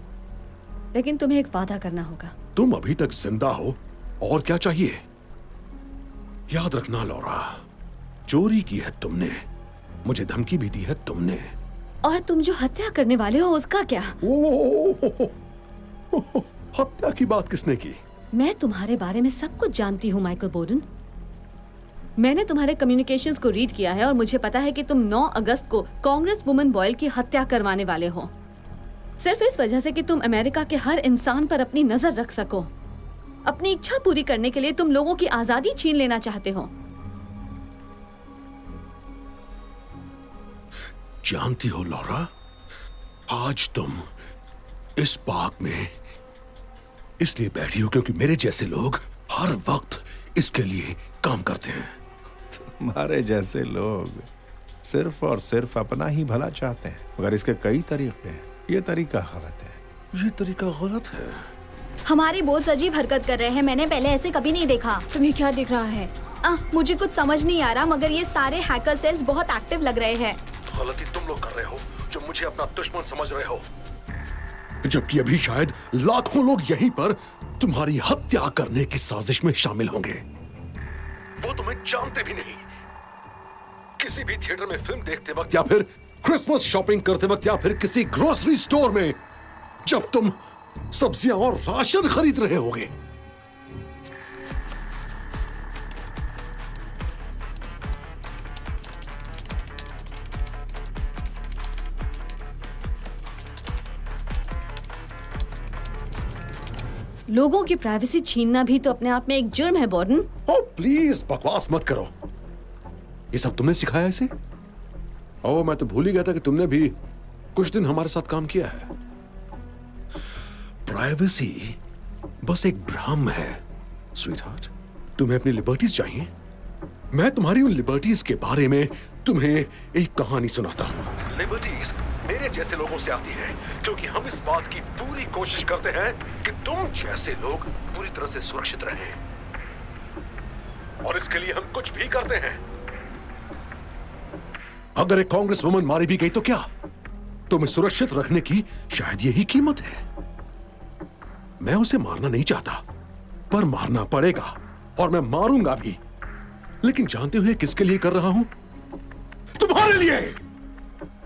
लेकिन तुम्हें एक वादा करना होगा। तुम अभी तक जिंदा हो और क्या चाहिए? याद रखना लॉरा, चोरी की है तुमने, मुझे धमकी भी दी है तुमने। और तुम जो हत्या करने वाले हो उसका क्या? हत्या की बात किसने की? मैं तुम्हारे बारे में सब कुछ जानती हूँ माइकल बोर्डन। मैंने तुम्हारे कम्युनिकेशंस को रीड किया है और मुझे पता है कि तुम 9 अगस्त को कांग्रेस वुमन बॉयल की हत्या करवाने वाले हो, सिर्फ इस वजह से कि तुम अमेरिका के हर इंसान पर अपनी नजर रख सको। अपनी इच्छा पूरी करने के लिए तुम लोगों की आजादी छीन लेना चाहते हो। जानती हो लॉरा, आज तुम इस पार्क में इसलिए बैठी हो क्योंकि मेरे जैसे लोग हर वक्त इसके लिए काम करते हैं। तुम्हारे जैसे लोग सिर्फ और सिर्फ अपना ही भला चाहते हैं, मगर इसके कई तरीके हैं। ये तरीका गलत है। ये तरीका गलत है। हमारे बॉस अजीब हरकत कर रहे हैं, मैंने पहले ऐसे कभी नहीं देखा। तुम्हें क्या दिख रहा है? मुझे कुछ समझ नहीं आ रहा, मगर ये सारे हैकर सेल्स बहुत एक्टिव लग रहे हैं। गलती तुम लोग कर रहे हो जो मुझे अपना दुश्मन समझ रहे हो, जबकि अभी शायद लाखों लोग यहीं पर तुम्हारी हत्या करने की साजिश में शामिल होंगे। वो तुम्हें जानते भी नहीं। किसी भी थिएटर में फिल्म देखते वक्त या फिर क्रिसमस शॉपिंग करते वक्त या फिर किसी ग्रोसरी स्टोर में जब तुम सब्जियां और राशन खरीद रहे होगे, लोगों की प्राइवेसी छीनना भी तो अपने आप में एक जुर्म है बॉर्डन। ओ प्लीज बकवास मत करो। ये सब तुमने सिखाया इसे? ओ मैं तो भूल ही गया था कि तुमने भी कुछ दिन हमारे साथ काम किया है। प्राइवेसी बस एक भ्रम है स्वीटहार्ट। तुम्हें अपनी लिबर्टीज चाहिए? मैं तुम्हारी उन लिबर्टीज के बारे में तुम्हें एक कहानी सुनाता हूं। लिबर्टीज मेरे जैसे लोगों से आती है क्योंकि हम इस बात की पूरी कोशिश करते हैं कि तुम जैसे लोग पूरी तरह से सुरक्षित रहें, और इसके लिए हम कुछ भी करते हैं। अगर एक कांग्रेस वुमन मारी भी गई तो क्या? तुम्हें सुरक्षित रखने की शायद यही कीमत है। मैं उसे मारना नहीं चाहता, पर मारना पड़ेगा और मैं मारूंगा भी। लेकिन जानते हुए किसके लिए कर रहा हूं? तुम्हारे लिए,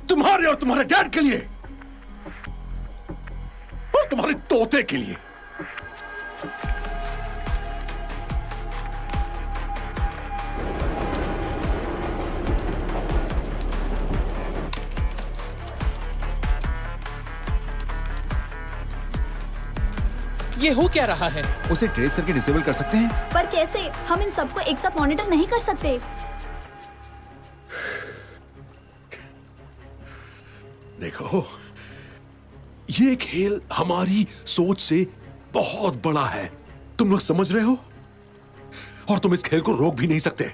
तुम्हारे और तुम्हारे डैड के लिए, और तुम्हारे तोते के लिए। ये हो क्या रहा है? उसे ट्रेस करके डिसेबल कर सकते हैं, पर कैसे? हम इन सबको एक साथ मॉनिटर नहीं कर सकते। देखो, ये खेल हमारी सोच से बहुत बड़ा है। तुम लोग समझ रहे हो? और तुम इस खेल को रोक भी नहीं सकते।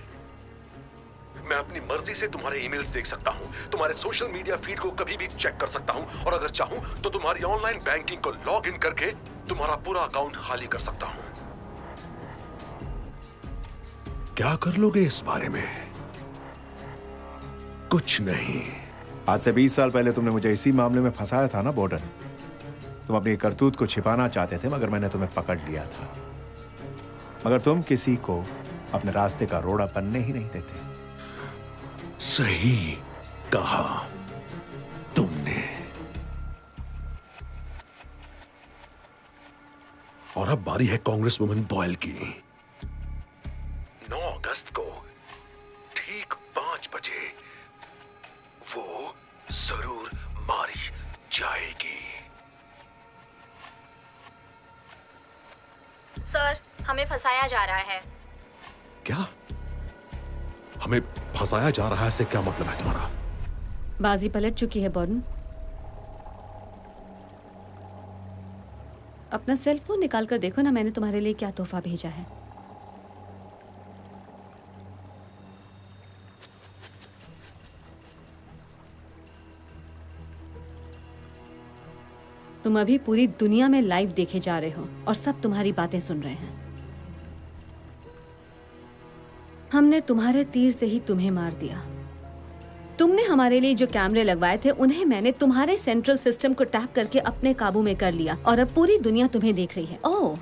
मैं अपनी मर्जी से तुम्हारे ईमेल्स देख सकता हूं, तुम्हारे सोशल मीडिया फीड को कभी भी चेक कर सकता हूं, और अगर चाहूं तो तुम्हारी ऑनलाइन बैंकिंग को लॉग इन करके तुम्हारा पूरा अकाउंट खाली कर सकता हूं। क्या कर लोगे इस बारे में? कुछ नहीं। आज से 20 साल पहले तुमने मुझे इसी मामले में फंसाया था ना बॉर्डन। तुम अपनी करतूत को छिपाना चाहते थे, मगर मैंने तुम्हें पकड़ लिया था। मगर तुम किसी को अपने रास्ते का रोड़ा बनने ही नहीं देते। सही कहा तुमने। और अब बारी है कांग्रेस वुमन बॉयल की। 9 अगस्त को ठीक 5 बजे वो जरूर मारी जाएगी। सर, हमें फंसाया जा रहा है। क्या? हमें फंसाया जा रहा है से क्या मतलब है तुम्हारा? बाजी पलट चुकी है बॉर्डन। अपना सेल फोन निकाल कर देखो ना, मैंने तुम्हारे लिए क्या तोहफा भेजा है। तुम अभी पूरी दुनिया में लाइव देखे जा रहे हो और सब तुम्हारी बातें सुन रहे हैं। हमने तुम्हारे तीर से ही तुम्हें मार दिया। तुमने हमारे लिए जो कैमरे लगवाए थे उन्हें मैंने तुम्हारे सेंट्रल सिस्टम को टैप करके अपने काबू में कर लिया, और अब पूरी दुनिया तुम्हें देख रही है। ओह,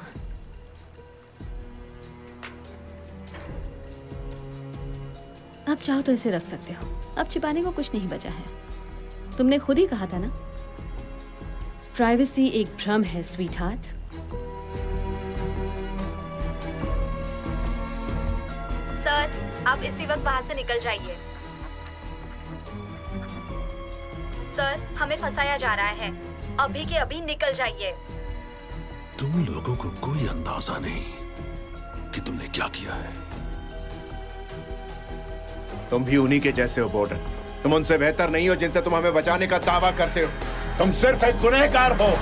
अब चाहो तो इसे रख सकते हो। अब छिपाने को कुछ नहीं बचा है। तुमने खुद ही कहा था ना, प्राइवेसी एक भ्रम है स्वीटहार्ट। सर, आप इसी वक्त वहाँ से निकल जाइए। सर, हमें फंसाया जा रहा है। अभी के अभी निकल जाइए। तुम लोगों को कोई अंदाजा नहीं कि तुमने क्या किया है। तुम भी उन्हीं के जैसे हो बॉर्डन। तुम उनसे बेहतर नहीं हो जिनसे तुम हमें बचाने का दावा करते हो। तुम सिर्फ एक गुनहगार हो।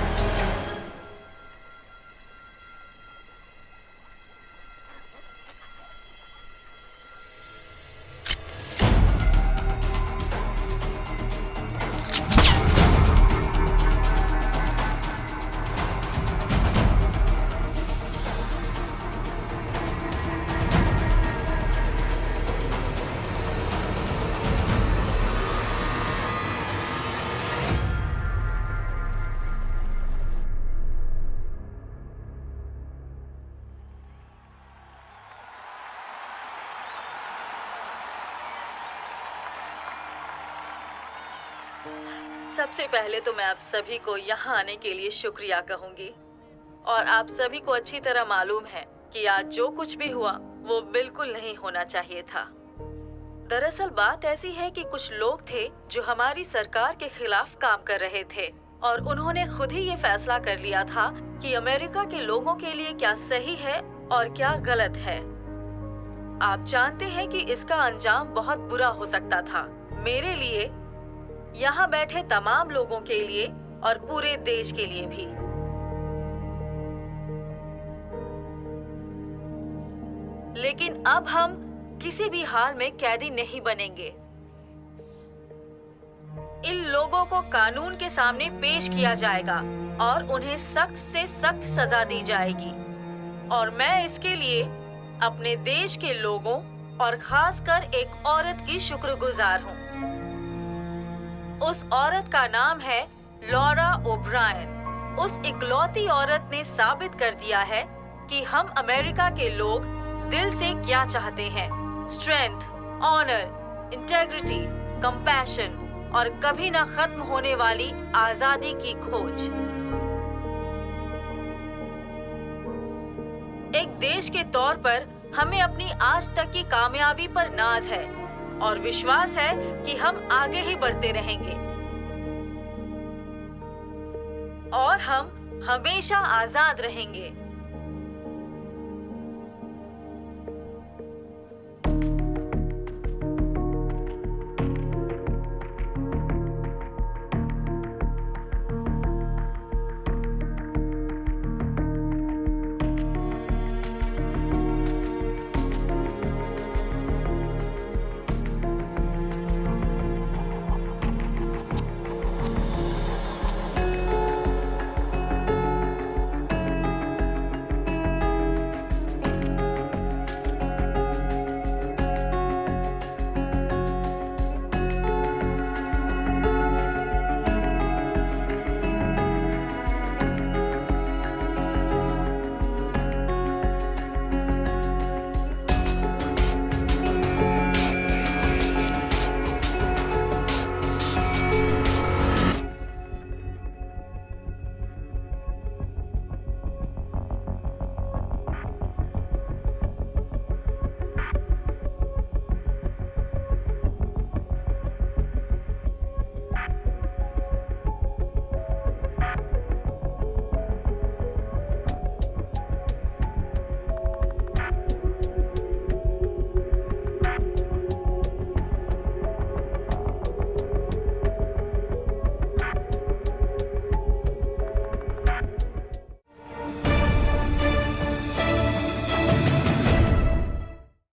सबसे पहले तो मैं आप सभी को यहाँ आने के लिए शुक्रिया कहूंगी। और आप सभी को अच्छी तरह मालूम है कि आज जो कुछ भी हुआ वो बिल्कुल नहीं होना चाहिए था। दरअसल बात ऐसी है कि कुछ लोग थे जो हमारी सरकार के खिलाफ काम कर रहे थे और उन्होंने खुद ही ये फैसला कर लिया था कि अमेरिका के लोगों के लिए क्या सही है और क्या गलत है। आप जानते हैं कि इसका अंजाम बहुत बुरा हो सकता था, मेरे लिए, यहाँ बैठे तमाम लोगों के लिए और पूरे देश के लिए भी। लेकिन अब हम किसी भी हाल में कैदी नहीं बनेंगे। इन लोगों को कानून के सामने पेश किया जाएगा और उन्हें सख्त से सख्त सजा दी जाएगी। और मैं इसके लिए अपने देश के लोगों और खासकर एक औरत की शुक्रगुजार हूँ। उस औरत का नाम है लॉरा ओब्रायन। उस इकलौती औरत ने साबित कर दिया है कि हम अमेरिका के लोग दिल से क्या चाहते हैं। स्ट्रेंथ, ऑनर, इंटेग्रिटी, कंपैशन और कभी न खत्म होने वाली आजादी की खोज। एक देश के तौर पर हमें अपनी आज तक की कामयाबी पर नाज है और विश्वास है कि हम आगे ही बढ़ते रहेंगे और हम हमेशा आजाद रहेंगे।